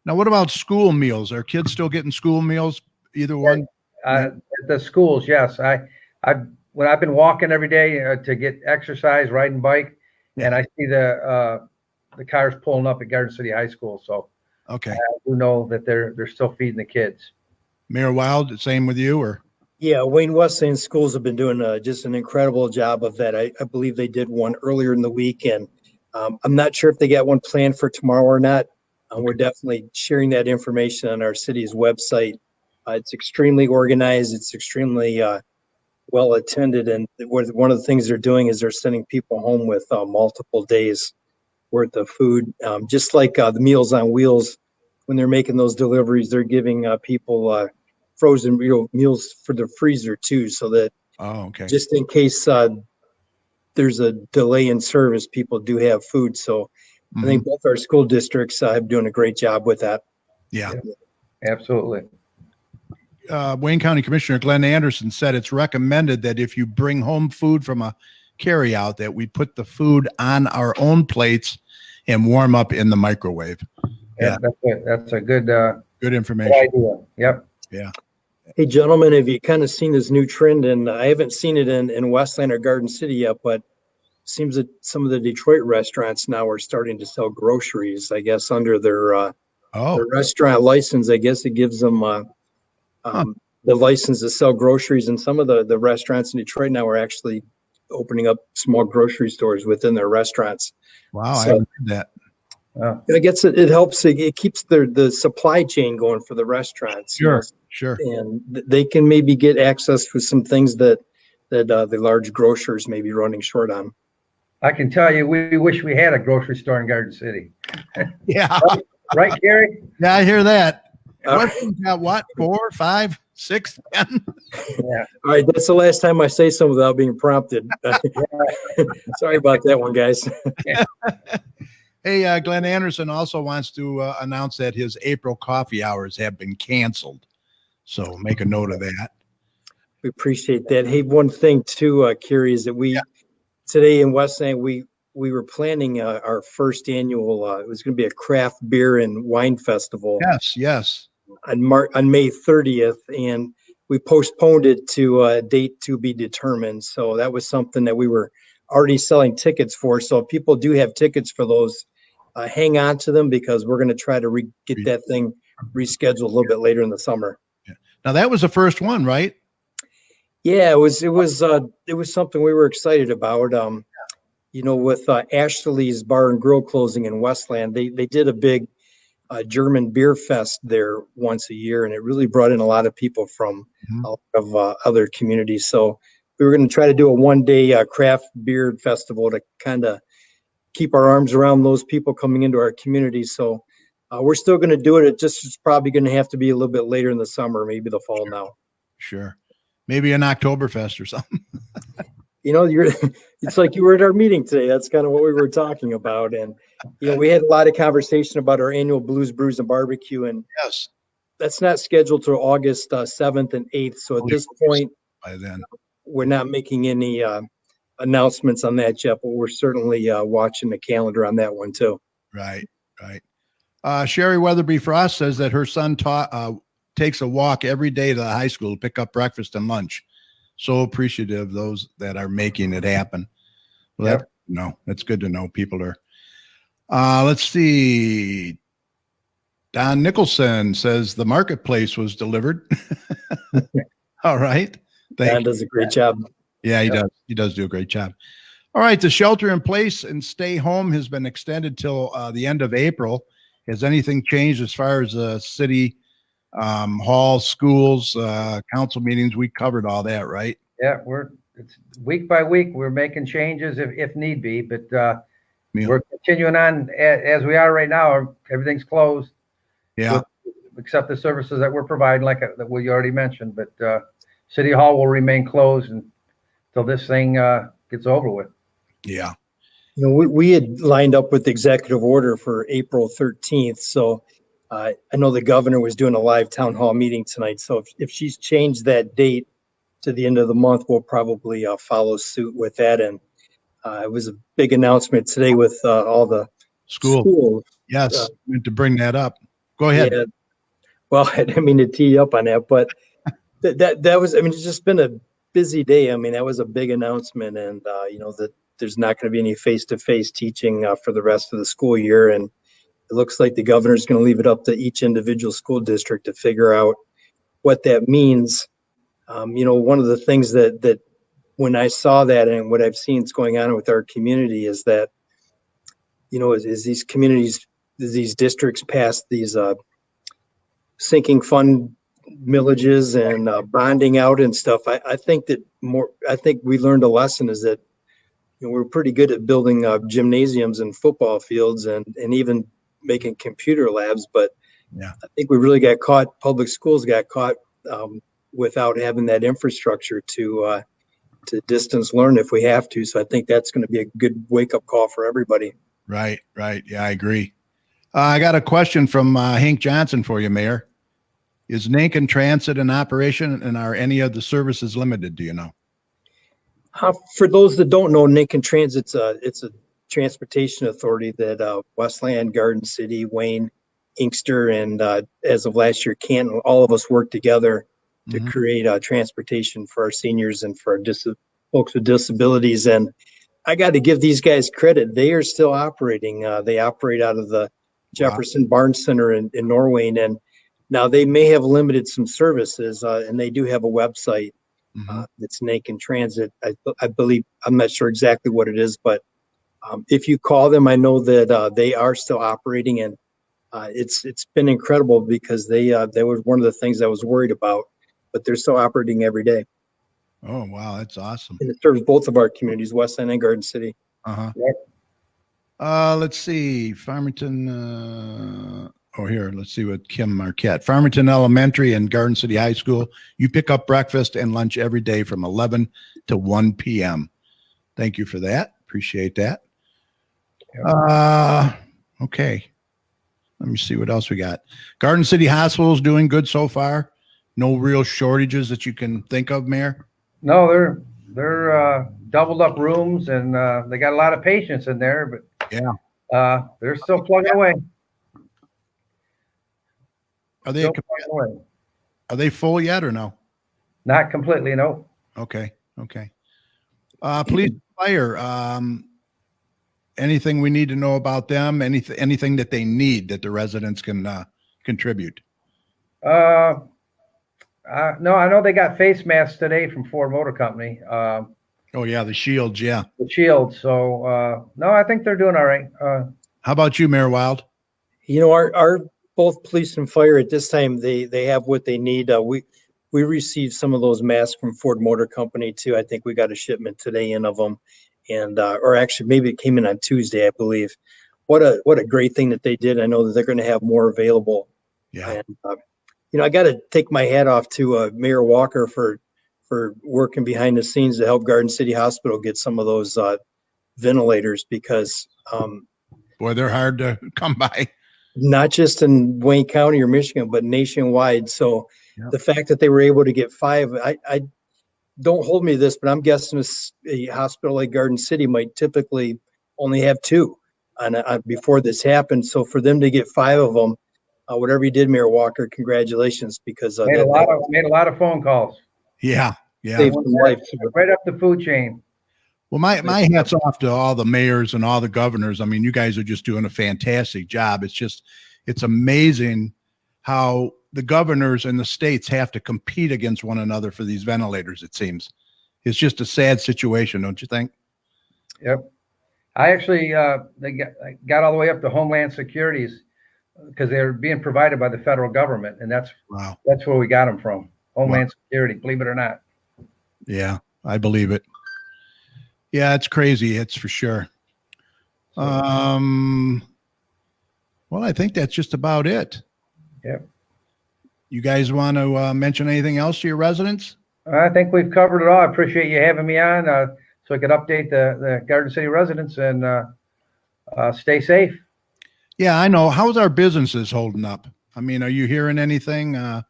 Now, what about school meals? Are kids still getting school meals? Either one? At the schools, yes. When I've been walking every day to get exercise, riding bike, and I see the cars pulling up at Garden City High School. So okay, I do know that they're still feeding the kids. Mayor Wild, the same with you, or? Yeah, Wayne Westland schools have been doing just an incredible job of that. I believe they did one earlier in the week, and I'm not sure if they got one planned for tomorrow or not. We're definitely sharing that information on our city's website. It's extremely organized. It's extremely well attended, and one of the things they're doing is they're sending people home with multiple days worth of food. Just like the Meals on Wheels, when they're making those deliveries, they're giving people frozen meals for the freezer too, so that just in case there's a delay in service, people do have food. So I think both our school districts have doing a great job with that. Yeah. Absolutely. Wayne County Commissioner Glenn Anderson said it's recommended that if you bring home food from a carryout, that we put the food on our own plates and warm up in the microwave. Yeah, that's a good information. Good idea. Yep. Yeah. Hey, gentlemen, have you kind of seen this new trend? And I haven't seen it in Westland or Garden City yet, but it seems that some of the Detroit restaurants now are starting to sell groceries, I guess, under their restaurant license. I guess it gives them the license to sell groceries, and some of the restaurants in Detroit now are actually opening up small grocery stores within their restaurants. Wow, I So- haven't heard that. I guess it helps. It keeps the supply chain going for the restaurants. you know, Sure. and they can maybe get access to some things that the large grocers may be running short on. I can tell you, we wish we had a grocery store in Garden City. Yeah. Right, Gary? Yeah, I hear that. All Westland's got what? 4, 5, 6, 10? Yeah. right, that's the last time I say something without being prompted. Sorry about that one, guys. Hey, Glenn Anderson also wants to announce that his April coffee hours have been canceled. So make a note of that. We appreciate that. Hey, one thing too, Carrie, is that today in Westland, we were planning our first annual, it was going to be a craft beer and wine festival Yes. on May 30th, and we postponed it to a date to be determined. So that was something that we were already selling tickets for. So if people do have tickets for those, hang on to them, because we're going to try to get that thing rescheduled a little bit later in the summer. Now that was the first one, right? Yeah, it was something we were excited about. With Ashley's Bar and Grill closing in Westland, they did a big German beer fest there once a year, and it really brought in a lot of people from a lot of other communities. So we were going to try to do a one-day craft beer festival to kind of keep our arms around those people coming into our community. So we're still going to do it. It's probably going to have to be a little bit later in the summer, maybe the fall now. Sure. Maybe an Oktoberfest or something. It's like you were at our meeting today. That's kind of what we were talking about. And, we had a lot of conversation about our annual Blues, Brews, and Barbecue. And Yes. that's not scheduled till August 7th and 8th. So at this point, By then. we're not making any announcements on that yet, but we're certainly watching the calendar on that one too. Right. Sherry Weatherby Frost says that her son takes a walk every day to the high school to pick up breakfast and lunch. So appreciative of those that are making it happen. Well, that's good to know. People are. Let's see. Don Nicholson says the marketplace was delivered. All right. Don does a great job. Yeah, he does. He does do a great job. All right. The shelter in place and stay home has been extended till the end of April. Has anything changed as far as city halls, schools, council meetings? We covered all that, right? Yeah, it's week by week. We're making changes if need be, but we're continuing on as we are right now. Everything's closed. Yeah. Except the services that we're providing, like that we already mentioned. But City Hall will remain closed until this thing gets over with. Yeah. We had lined up with the executive order for April 13th. So I know the governor was doing a live town hall meeting tonight. So if she's changed that date to the end of the month, we'll probably follow suit with that. And it was a big announcement today with all the schools. Yes, meant to bring that up. Go ahead. Yeah. Well, I didn't mean to tee you up on that, but that was, it's just been a busy day. That was a big announcement, and that there's not going to be any face-to-face teaching for the rest of the school year. And it looks like the governor's going to leave it up to each individual school district to figure out what that means. One of the things that when I saw that and what I've seen is going on with our community is that, as these communities, these districts pass these sinking fund millages and bonding out and stuff, I think we learned a lesson is that we're pretty good at building gymnasiums and football fields and even making computer labs, but I think we really got caught. Public schools got caught without having that infrastructure to distance learn if we have to. So I think that's going to be a good wake up call for everybody. Right. Yeah, I agree. I got a question from Hank Johnson for you, Mayor. Is Lincoln Transit in operation, and are any of the services limited? Do you know? For those that don't know, Lincoln Transit's it's a transportation authority that Westland, Garden City, Wayne, Inkster, and as of last year, Canton, all of us work together to create transportation for our seniors and for our folks with disabilities. And I got to give these guys credit. They are still operating. They operate out of the Jefferson Barn Center in Norway. And Now they may have limited some services, and they do have a website that's Naked Transit. I believe, I'm not sure exactly what it is, but if you call them, I know that they are still operating, and it's been incredible because that was one of the things I was worried about, but they're still operating every day. Oh, wow. That's awesome. And it serves both of our communities, Westland and Garden City. Uh-huh. Yep. Let's see. Farmington. Here, let's see what Kim Marquette. Farmington Elementary and Garden City High School. You pick up breakfast and lunch every day from 11 to 1 p.m. Thank you for that. Appreciate that. Okay. Let me see what else we got. Garden City Hospital is doing good so far. No real shortages that you can think of, Mayor? No, they're doubled up rooms, and they got a lot of patients in there, but they're still plugging away. Are they full yet or no? Not completely, no. Okay. Police and fire. Anything we need to know about them? Anything that they need that the residents can contribute? No, I know they got face masks today from Ford Motor Company. Oh yeah, the shields. Yeah. The shields. So no, I think they're doing all right. How about you, Mayor Wild? You know, our both police and fire at this time, they have what they need. We received some of those masks from Ford Motor Company too. I think we got a shipment today in of them, and or actually maybe it came in on Tuesday, I believe. What a great thing that they did. I know that they're going to have more available. Yeah. And you know, I got to take my hat off to Mayor Walker for working behind the scenes to help Garden City Hospital get some of those ventilators, because boy, they're hard to come by. Not just in Wayne County or Michigan, but nationwide. So the fact that they were able to get 5, I don't hold me to this, but I'm guessing a hospital like Garden City might typically only have 2 before this happened. So for them to get 5 of them, whatever you did, Mayor Walker, congratulations, because made a lot of phone calls. Yeah. Saved some life. Right up the food chain. Well, my hat's off to all the mayors and all the governors. I mean, you guys are just doing a fantastic job. It's amazing how the governors and the states have to compete against one another for these ventilators, it seems. It's just a sad situation, don't you think? Yep. I actually they got all the way up to Homeland Security's, because they're being provided by the federal government, and that's where we got them from. Homeland Security, believe it or not. Yeah, I believe it. Yeah, it's crazy. It's for sure. Well, I think that's just about it. Yep. You guys want to mention anything else to your residents? I think we've covered it all. I appreciate you having me on so I could update the Garden City residents and stay safe. Yeah, I know. How's our businesses holding up? I mean, are you hearing anything? I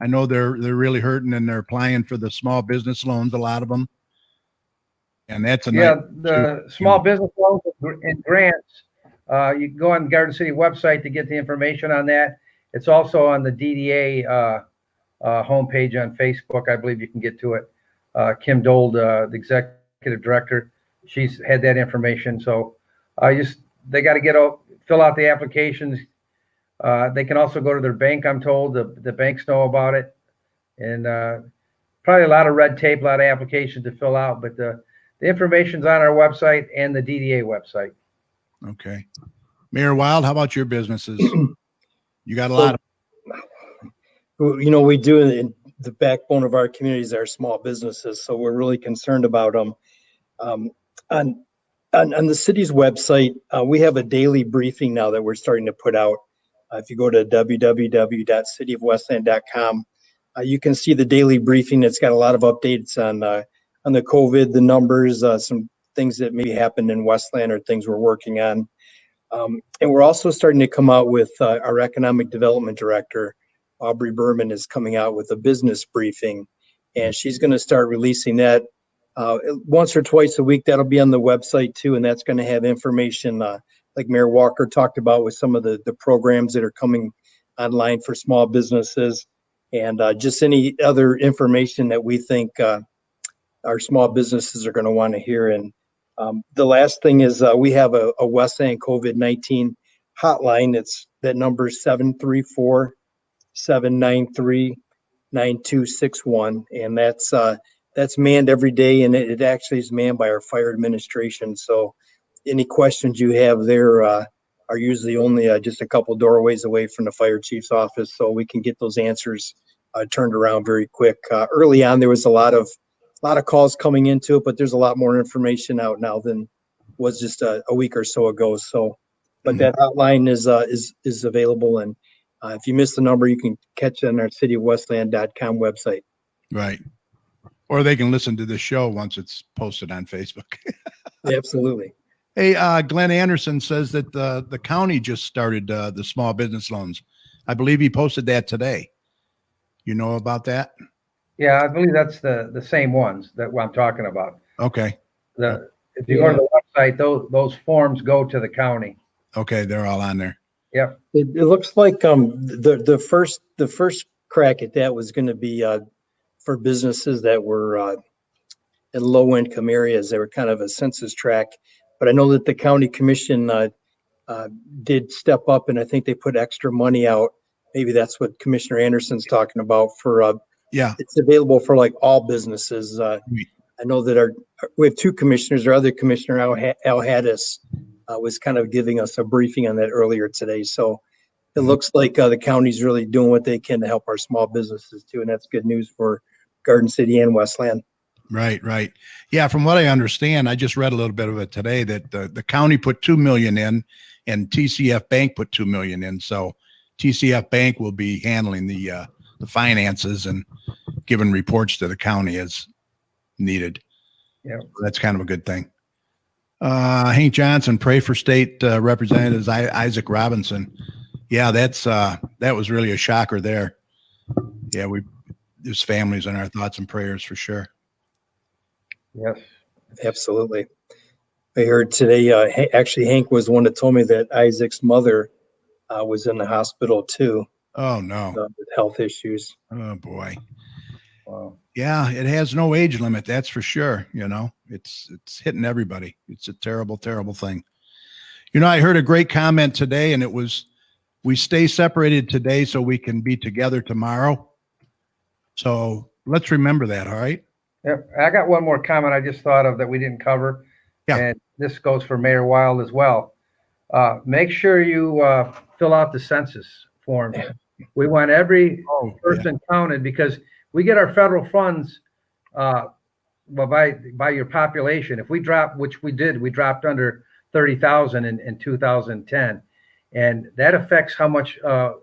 know they're really hurting, and they're applying for the small business loans, a lot of them. And that's the small business loans and grants. You can go on the Garden City website to get the information on that. It's also on the DDA homepage on Facebook. I believe you can get to it. Kim Dold, the executive director, she's had that information. So they got to fill out the applications. They can also go to their bank. I'm told the banks know about it, and probably a lot of red tape, a lot of applications to fill out. But the information's on our website and the DDA website. Okay. Mayor Wild, how about your businesses? You got a lot of. You know, we do, in the backbone of our communities are small businesses, so we're really concerned about them. On the city's website, we have a daily briefing now that we're starting to put out. If you go to www.cityofwestland.com, you can see the daily briefing. It's got a lot of updates on the COVID, the numbers, some things that maybe happened in Westland or things we're working on. And we're also starting to come out with our economic development director, Aubrey Berman, is coming out with a business briefing, and she's going to start releasing that once or twice a week. That'll be on the website too, and that's going to have information like Mayor Walker talked about with some of the programs that are coming online for small businesses, and just any other information that we think our small businesses are going to want to hear. And the last thing is we have a Westland COVID-19 hotline. That number is 793-9261. And that's manned every day, and it actually is manned by our fire administration. So any questions you have there are usually only just a couple doorways away from the fire chief's office, so we can get those answers turned around very quick. Early on, there was a lot of calls coming into it, but there's a lot more information out now than was just a week or so ago. So, but that hotline is available, and if you missed the number, you can catch it on our cityofwestland.com website. Right. Or they can listen to the show once it's posted on Facebook. Absolutely. Hey, Glenn Anderson says that the county just started the small business loans. I believe he posted that today. You know about that? Yeah, I believe that's the same ones that I'm talking about. Okay. If you go to the website, those forms go to the county. Okay, they're all on there. Yep. It looks like the first crack at that was going to be for businesses that were in low income areas. They were kind of a census tract, but I know that the county commission did step up, and I think they put extra money out. Maybe that's what Commissioner Anderson's talking about for. Yeah, it's available for like all businesses. I know that we have two commissioners. Our other commissioner, Al Haddis, was kind of giving us a briefing on that earlier today. So it looks like the county's really doing what they can to help our small businesses too, and that's good news for Garden City and Westland. Right. Yeah, from what I understand, I just read a little bit of it today that the county put $2 million in, and TCF Bank put $2 million in. So TCF Bank will be handling the finances and giving reports to the county as needed. Yeah, that's kind of a good thing. Hank Johnson, pray for state representatives Isaac Robinson. Yeah, that was really a shocker there. Yeah, his family's in our thoughts and prayers for sure. Yes, absolutely. I heard today, actually, Hank was the one that told me that Isaac's mother was in the hospital too. Oh, no. With health issues. Oh, boy. Wow. Yeah, it has no age limit. That's for sure. You know, it's hitting everybody. It's a terrible, terrible thing. You know, I heard a great comment today, and it was, we stay separated today so we can be together tomorrow. So let's remember that. All right. Yep. I got one more comment I just thought of that we didn't cover. Yeah. And this goes for Mayor Wild as well. Make sure you fill out the census form. We want every person counted, because we get our federal funds by your population. If we drop, which we did, we dropped under 30,000 in 2010, and that affects how much shared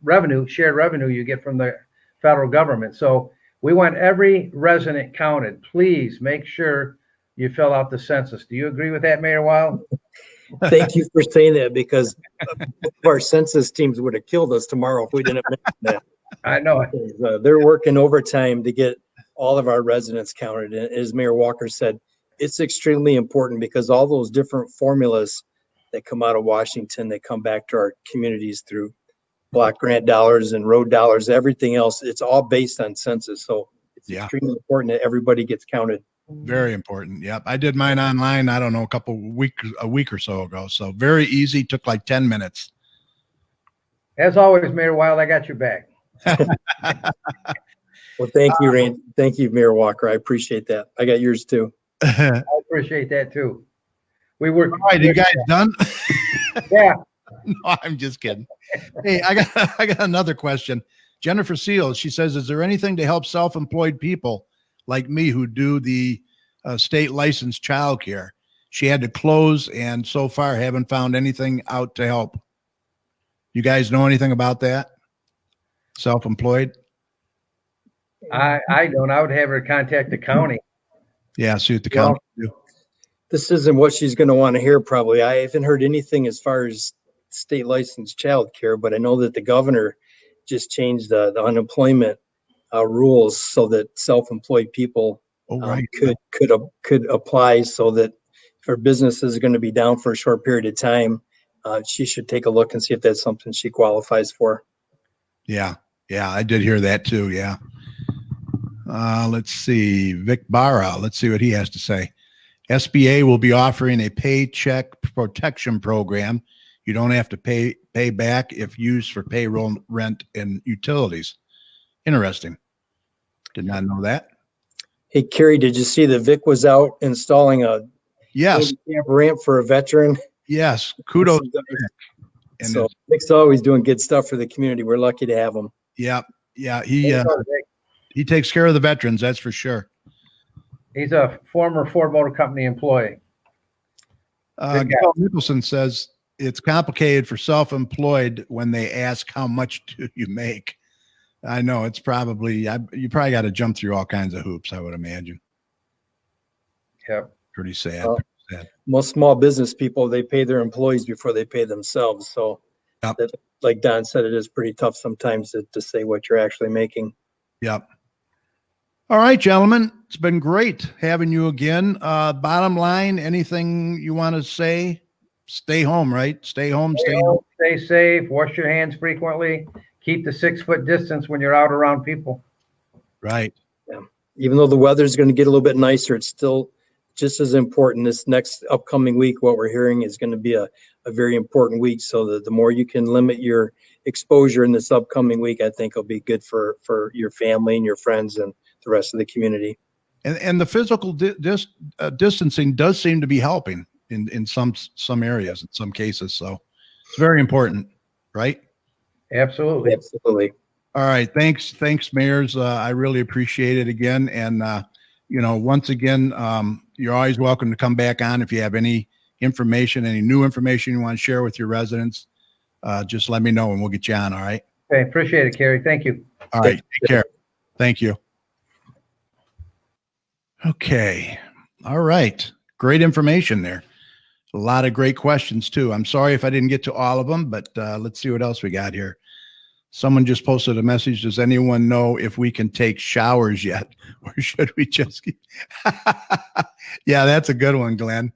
revenue you get from the federal government. So we want every resident counted. Please make sure you fill out the census. Do you agree with that, Mayor Wild? Thank you for saying that, because our census teams would have killed us tomorrow if we didn't mention that. I know. They're working overtime to get all of our residents counted. And as Mayor Walker said, it's extremely important, because all those different formulas that come out of Washington, they come back to our communities through block grant dollars and road dollars, everything else. It's all based on census. So it's extremely important that everybody gets counted. Very important. Yep. I did mine online, I don't know, a week or so ago. So very easy. Took like 10 minutes. As always, Mayor Wild, I got your back. Well, thank you, Rand. Thank you, Mayor Walker. I appreciate that. I got yours too. I appreciate that too. We work. All right, you guys done? Yeah. No, I'm just kidding. Hey, I got another question. Jennifer Seals, she says, is there anything to help self-employed people like me who do the state licensed childcare? She had to close, and so far haven't found anything out to help. You guys know anything about that? Self-employed? I don't. I would have her contact the county. Yeah, see what the county do. This isn't what she's going to want to hear, probably. I haven't heard anything as far as state licensed child care, but I know that the governor just changed the unemployment rules so that self-employed people could apply, so that if her business is going to be down for a short period of time, she should take a look and see if that's something she qualifies for. Yeah, I did hear that too. Yeah. Let's see. Vic Barra. Let's see what he has to say. SBA will be offering a paycheck protection program You don't have to pay back if used for payroll, rent, and utilities. Interesting. Did not know that. Hey, Carrie, did you see that Vic was out installing a Yes. handicap ramp for a veteran? Yes. Kudos. And So Vic's always doing good stuff for the community. We're lucky to have him. yeah. He takes care of the veterans. That's for sure. He's a former Ford Motor Company employee. Gail Nicholson says it's complicated for self-employed when they ask how much do you make. I know it's probably you probably got to jump through all kinds of hoops, I would imagine. Yep. Pretty sad. Well, pretty sad. Most small business people, they pay their employees before they pay themselves. So Yep. that, like Don said, it is pretty tough sometimes to say what you're actually making. Yep. All right, gentlemen, it's been great having you again. Bottom line, anything you want to say? Stay home, right? Stay home. Stay home. Stay safe. Wash your hands frequently. Keep the 6-foot distance when you're out around people. Right. Yeah. Even though the weather's going to get a little bit nicer, it's still just as important. This next upcoming week, what we're hearing is going to be a very important week. So the more you can limit your exposure in this upcoming week, I think will be good for your family and your friends and the rest of the community. And the physical distancing does seem to be helping in some areas, in some cases. So it's very important, right? Absolutely. Absolutely. All right. Thanks, mayors. I really appreciate it again. And, once again, you're always welcome to come back on if you have any information, any new information you want to share with your residents. Just let me know and we'll get you on. All right. Okay. Appreciate it, Carrie. Thank you. All right. Take care. Thank you. Okay. All right. Great information there. A lot of great questions too. I'm sorry if I didn't get to all of them, but let's see what else we got here. Someone just posted a message. Does anyone know if we can take showers yet? Or should we just keep... Yeah, that's a good one, Glenn.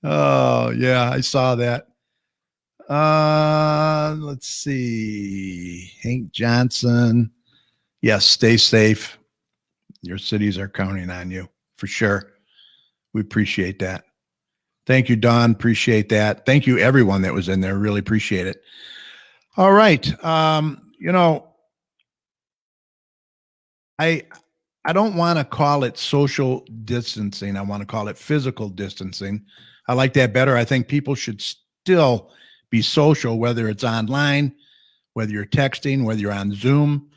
Oh, yeah, I saw that. Let's see. Hank Johnson. Yes, stay safe. Your cities are counting on you for sure. We appreciate that. Thank you, Don. Appreciate that. Thank you, everyone that was in there. Really appreciate it. All right. I don't want to call it social distancing. I want to call it physical distancing. I like that better. I think people should still be social, whether it's online, whether you're texting, whether you're on Zoom,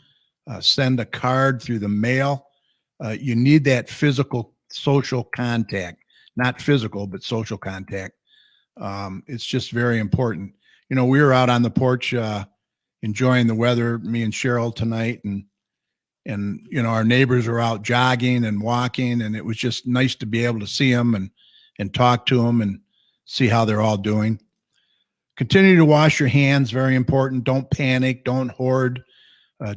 send a card through the mail. You need that physical social contact, not physical, but social contact. It's just very important. We were out on the porch enjoying the weather, me and Cheryl tonight, and our neighbors were out jogging and walking, and it was just nice to be able to see them and talk to them and see how they're all doing. Continue to wash your hands, very important. Don't panic, don't hoard.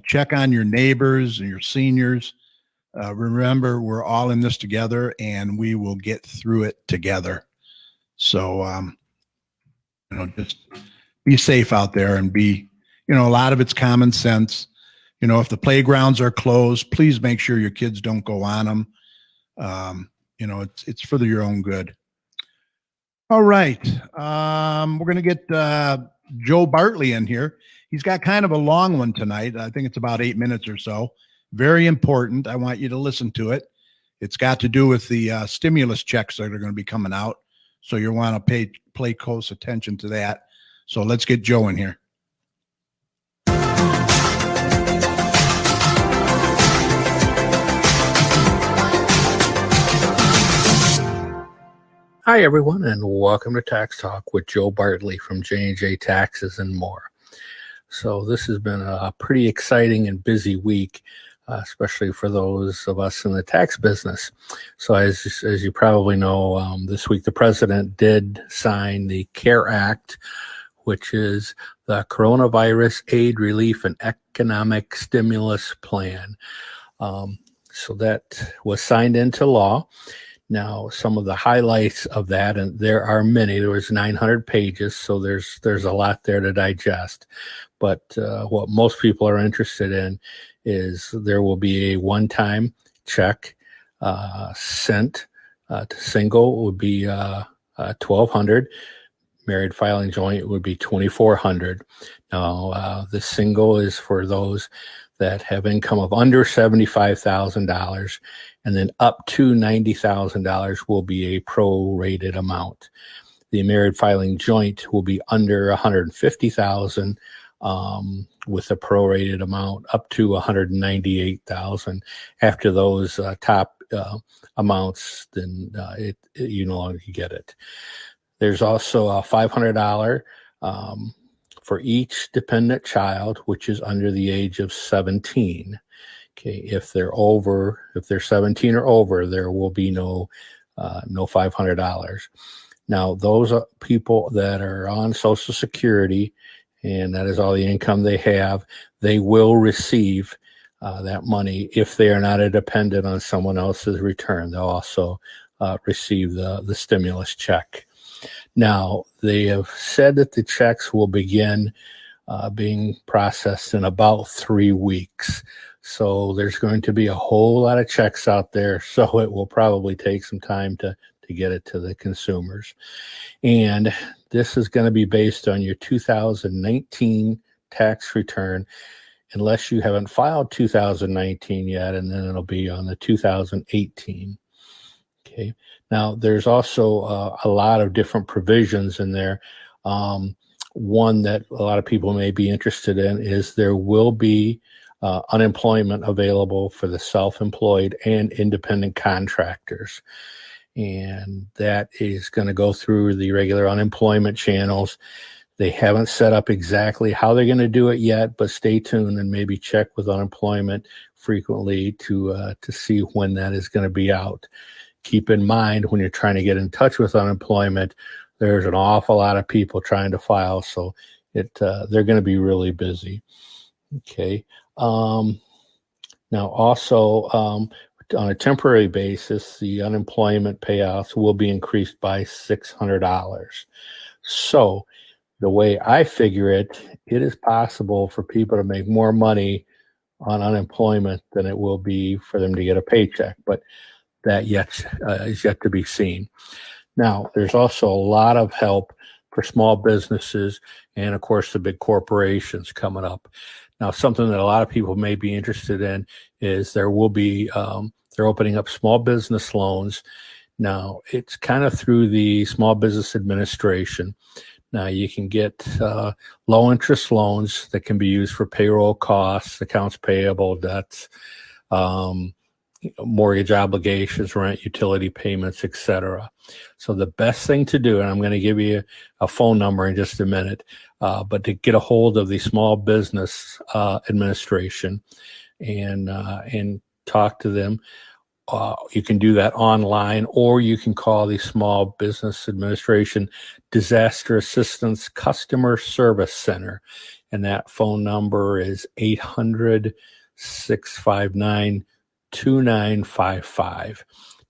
Check on your neighbors and your seniors. Remember, we're all in this together, and we will get through it together. So, just be safe out there and be, a lot of it's common sense. If the playgrounds are closed, please make sure your kids don't go on them. It's for your own good. All right. We're going to get Joe Bartley in here. He's got kind of a long one tonight. I think it's about 8 minutes or so. Very important. I want you to listen to it. It's got to do with the stimulus checks that are going to be coming out. So you want to pay close attention to that. So let's get Joe in here. Hi, everyone, and welcome to Tax Talk with Joe Bartley from J&J Taxes and More. So this has been a pretty exciting and busy week, especially for those of us in the tax business. So as you probably know, this week the president did sign the CARE Act, which is the Coronavirus Aid, Relief, and Economic Stimulus Plan. So that was signed into law. Now, some of the highlights of that, and there are many, there was 900 pages, so there's a lot there to digest. But what most people are interested in is there will be a one-time check sent to single would be $1,200. Married filing joint would be $2,400. Now, the single is for those that have income of under $75,000, and then up to $90,000 will be a prorated amount. The married filing joint will be under $150,000 with a prorated amount up to $198,000. After those top amounts, then you no longer get it. There's also a $500 for each dependent child, which is under the age of 17. Okay, if they're 17 or over, there will be no $500. Now, those are people that are on Social Security, and that is all the income they have, they will receive that money if they are not a dependent on someone else's return. They'll also receive the stimulus check. Now, they have said that the checks will begin being processed in about 3 weeks. So there's going to be a whole lot of checks out there. So it will probably take some time to get it to the consumers. And this is going to be based on your 2019 tax return, unless you haven't filed 2019 yet, and then it'll be on the 2018. Okay. Now, there's also a lot of different provisions in there. One that a lot of people may be interested in is there will be unemployment available for the self-employed and independent contractors. And that is going to go through the regular unemployment channels. They haven't set up exactly how they're going to do it yet, but stay tuned and maybe check with unemployment frequently to see when that is going to be out. Keep in mind, when you're trying to get in touch with unemployment, there's an awful lot of people trying to file, so they're going to be really busy. Okay. Now, also, on a temporary basis, the unemployment payouts will be increased by $600. So the way I figure it, it is possible for people to make more money on unemployment than it will be for them to get a paycheck, but that is yet to be seen. Now, there's also a lot of help for small businesses and, of course, the big corporations coming up. Now, something that a lot of people may be interested in is there will be they're opening up small business loans. Now, it's kind of through the Small Business Administration. Now, you can get low interest loans that can be used for payroll costs, accounts payable, debts, mortgage obligations, rent, utility payments, etc. So the best thing to do, and I'm going to give you a phone number in just a minute, but to get a hold of the Small Business Administration and talk to them. You can do that online, or you can call the Small Business Administration Disaster Assistance Customer Service Center. And that phone number is 800-659-2955.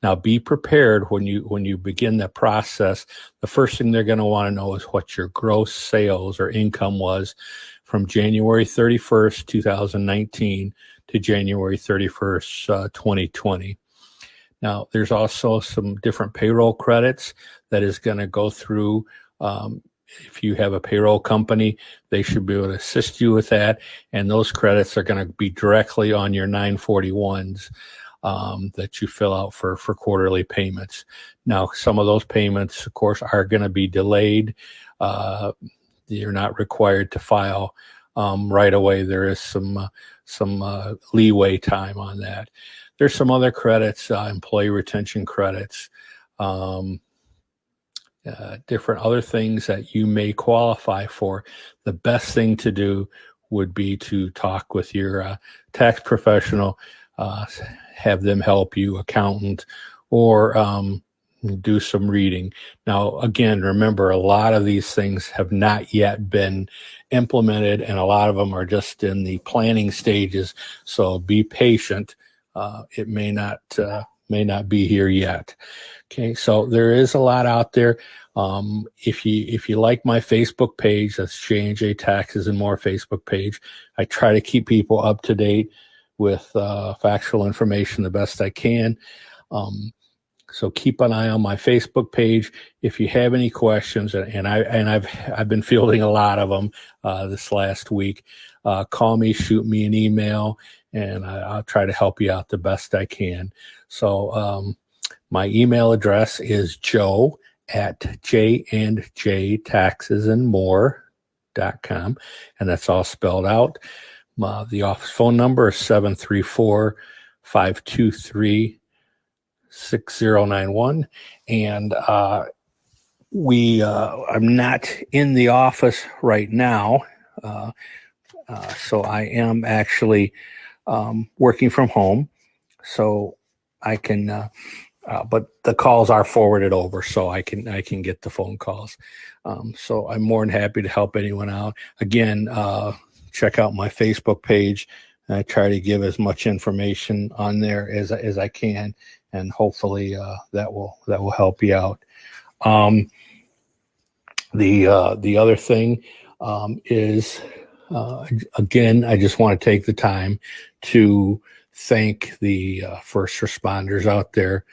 Now, be prepared when you begin that process. The first thing they're going to want to know is what your gross sales or income was from January 31st, 2019 to January 31st, 2020. Now, there's also some different payroll credits that is going to go through. If you have a payroll company, they should be able to assist you with that. And those credits are going to be directly on your 941s that you fill out for quarterly payments. Now, some of those payments, of course, are going to be delayed. You're not required to file right away. There is some leeway time on that. There's some other credits, employee retention credits, different other things that you may qualify for. The best thing to do would be to talk with your tax professional, have them help you, accountant, or do some reading. Now, again, remember, a lot of these things have not yet been implemented, and a lot of them are just in the planning stages. So be patient. It may not be here yet. Okay, so there is a lot out there. If you like my Facebook page, that's J&J Taxes and More Facebook page. I try to keep people up to date with factual information the best I can. So keep an eye on my Facebook page if you have any questions, and I've been fielding a lot of them this last week. Call me, shoot me an email, and I'll try to help you out the best I can. So my email address is joe@jandjtaxesandmore.com, and that's all spelled out. The office phone number is 734-523-6091, and I'm not in the office right now, so I am actually working from home, so I can but the calls are forwarded over, so I can get the phone calls. So I'm more than happy to help anyone out. Again, check out my Facebook page. I try to give as much information on there as I can, and hopefully that will help you out. The other thing is, again, I just want to take the time to thank the first responders out there.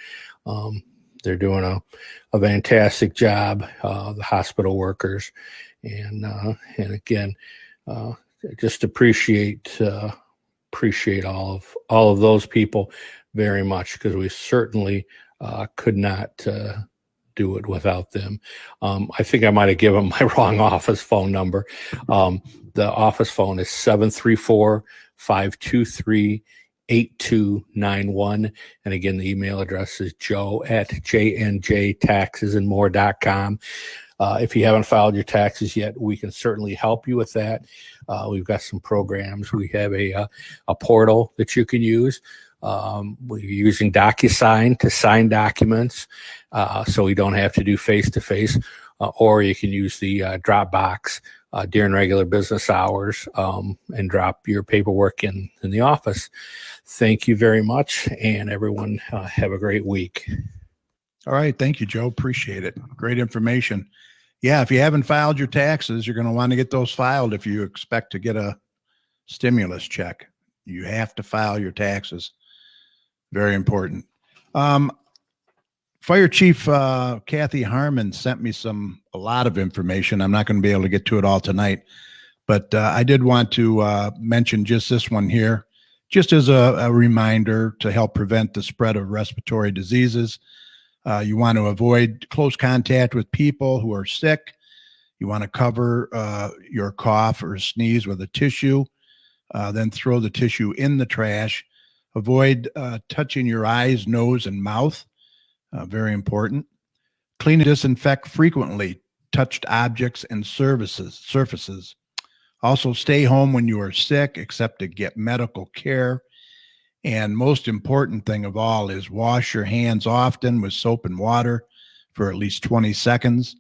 They're doing a fantastic job, the hospital workers, and again, just appreciate all of those people very much, because we certainly could not do it without them. I think I might have given my wrong office phone number. The office phone is 734-523-8291. And again, the email address is joe@jnjtaxesandmore.com. If you haven't filed your taxes yet, we can certainly help you with that. We've got some programs. We have a portal that you can use. We're using DocuSign to sign documents, so we don't have to do face-to-face, or you can use the Dropbox during regular business hours and drop your paperwork in the office. Thank you very much, and everyone have a great week. All right. Thank you, Joe. Appreciate it. Great information. Yeah, if you haven't filed your taxes, you're going to want to get those filed if you expect to get a stimulus check. You have to file your taxes. Very important. Fire Chief Kathy Harmon sent me a lot of information. I'm not going to be able to get to it all tonight, but I did want to mention just this one here, just as a reminder to help prevent the spread of respiratory diseases. You want to avoid close contact with people who are sick. You want to cover your cough or sneeze with a tissue, then throw the tissue in the trash. Avoid touching your eyes, nose, and mouth. Very important. Clean and disinfect frequently touched objects and surfaces. Also, stay home when you are sick, except to get medical care. And most important thing of all is wash your hands often with soap and water for at least 20 seconds.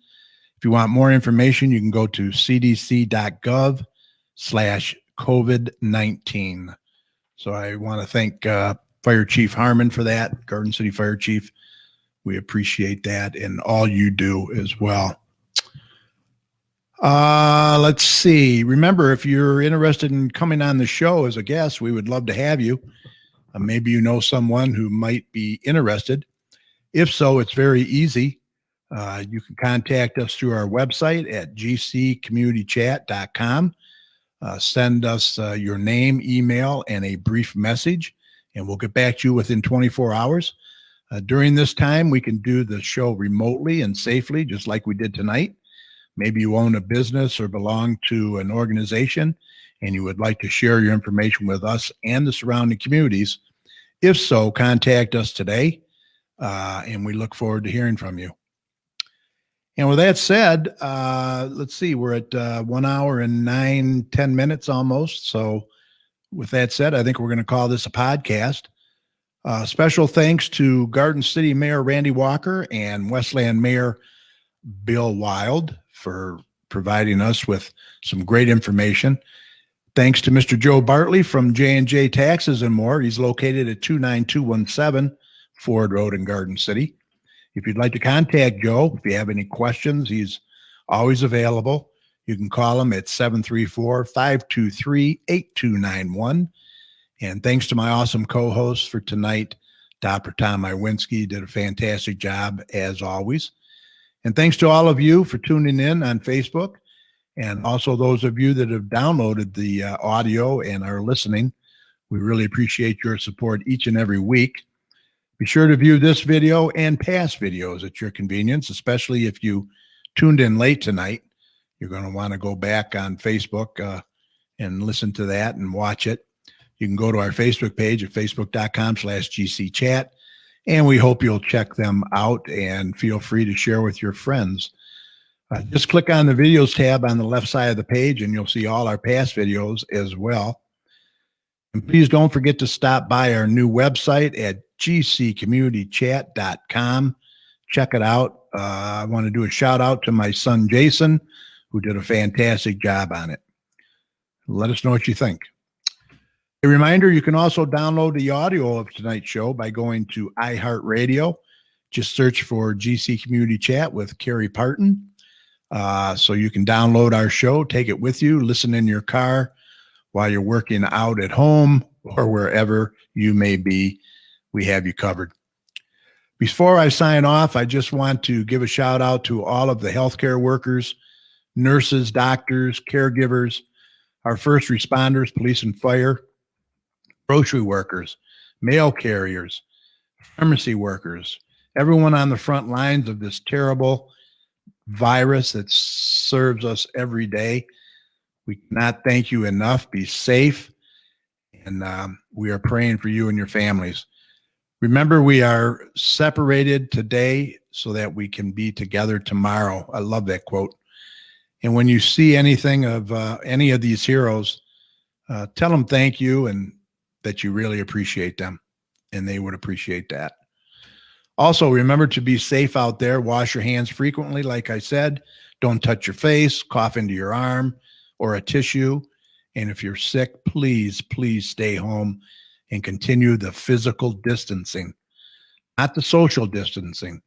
If you want more information, you can go to cdc.gov/COVID-19. So I want to thank Fire Chief Harmon for that, Garden City Fire Chief. We appreciate that and all you do as well. Let's see. Remember, if you're interested in coming on the show as a guest, we would love to have you. Maybe you know someone who might be interested. If so, it's very easy. You can contact us through our website at gccommunitychat.com. Send us your name, email, and a brief message, and we'll get back to you within 24 hours. During this time, we can do the show remotely and safely, just like we did tonight. Maybe you own a business or belong to an organization, and you would like to share your information with us and the surrounding communities. If so, contact us today, and we look forward to hearing from you. And with that said, let's see, we're at 1 hour and 9-10 minutes almost. So with that said, I think we're going to call this a podcast. Special thanks to Garden City Mayor Randy Walker and Westland Mayor Bill Wild for providing us with some great information. Thanks to Mr. Joe Bartley from J&J Taxes and More. He's located at 29217 Ford Road in Garden City. If you'd like to contact Joe, if you have any questions, he's always available. You can call him at 734-523-8291. And thanks to my awesome co-hosts for tonight, Dr. Tom Iwinski did a fantastic job as always. And thanks to all of you for tuning in on Facebook, and also those of you that have downloaded the audio and are listening. We really appreciate your support each and every week. Be sure to view this video and past videos at your convenience, especially if you tuned in late tonight. You're going to want to go back on Facebook and listen to that and watch it. You can go to our Facebook page at facebook.com/GCChat, and we hope you'll check them out and feel free to share with your friends. Just click on the videos tab on the left side of the page and you'll see all our past videos as well. And please don't forget to stop by our new website at gccommunitychat.com. Check it out. I want to do a shout out to my son, Jason, who did a fantastic job on it. Let us know what you think. A reminder, you can also download the audio of tonight's show by going to iHeartRadio. Just search for GC Community Chat with Carrie Parton. So you can download our show, take it with you, listen in your car while you're working out at home or wherever you may be. We have you covered. Before I sign off, I just want to give a shout out to all of the healthcare workers, nurses, doctors, caregivers, our first responders, police and fire, grocery workers, mail carriers, pharmacy workers, everyone on the front lines of this terrible virus that serves us every day. We cannot thank you enough. Be safe. And we are praying for you and your families. Remember, we are separated today so that we can be together tomorrow. I love that quote. And when you see anything of any of these heroes, tell them thank you and that you really appreciate them. And they would appreciate that. Also, remember to be safe out there. Wash your hands frequently, like I said. Don't touch your face, cough into your arm or a tissue. And if you're sick, please, please stay home and continue the physical distancing, not the social distancing.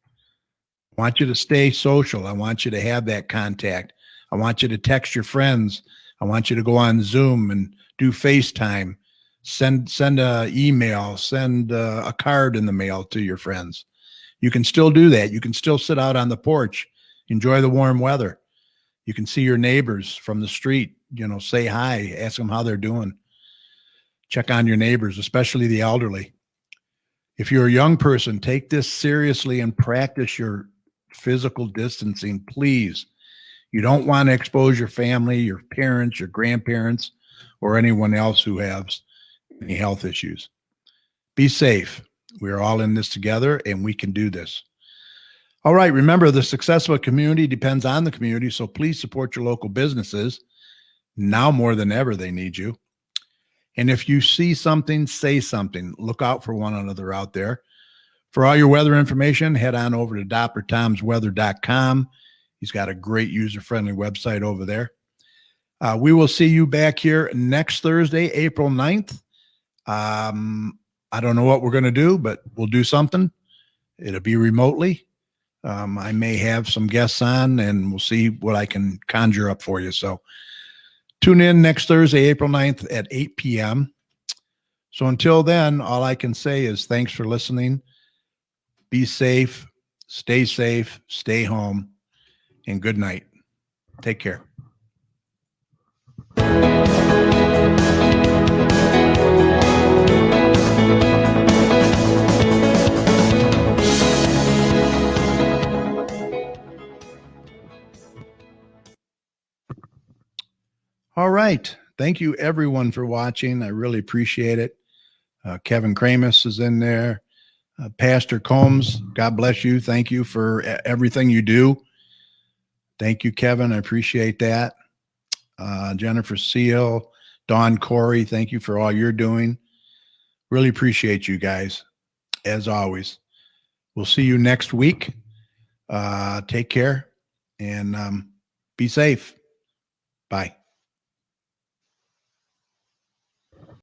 I want you to stay social. I want you to have that contact. I want you to text your friends. I want you to go on Zoom and do FaceTime. Send an email, send a card in the mail to your friends. You can still do that. You can still sit out on the porch, enjoy the warm weather. You can see your neighbors from the street, say hi, ask them how they're doing. Check on your neighbors, especially the elderly. If you're a young person, take this seriously and practice your physical distancing, please. You don't want to expose your family, your parents, your grandparents, or anyone else who has any health issues. Be safe. We're all in this together, and we can do this. All right, remember, the success of a community depends on the community, so please support your local businesses. Now more than ever, they need you. And if you see something, say something. Look out for one another out there. For all your weather information, head on over to drtomsweather.com. He's got a great user-friendly website over there. We will see you back here next Thursday, April 9th. I don't know what we're going to do, but we'll do something. It'll be remotely. I may have some guests on, and we'll see what I can conjure up for you. So tune in next Thursday, April 9th at 8 p.m. So until then, all I can say is thanks for listening. Be safe, stay home, and good night. Take care. All right. Thank you, everyone, for watching. I really appreciate it. Kevin Kramus is in there. Pastor Combs, God bless you. Thank you for everything you do. Thank you, Kevin. I appreciate that. Jennifer Seal, Dawn Corey, thank you for all you're doing. Really appreciate you guys, as always. We'll see you next week. Take care and be safe. Bye.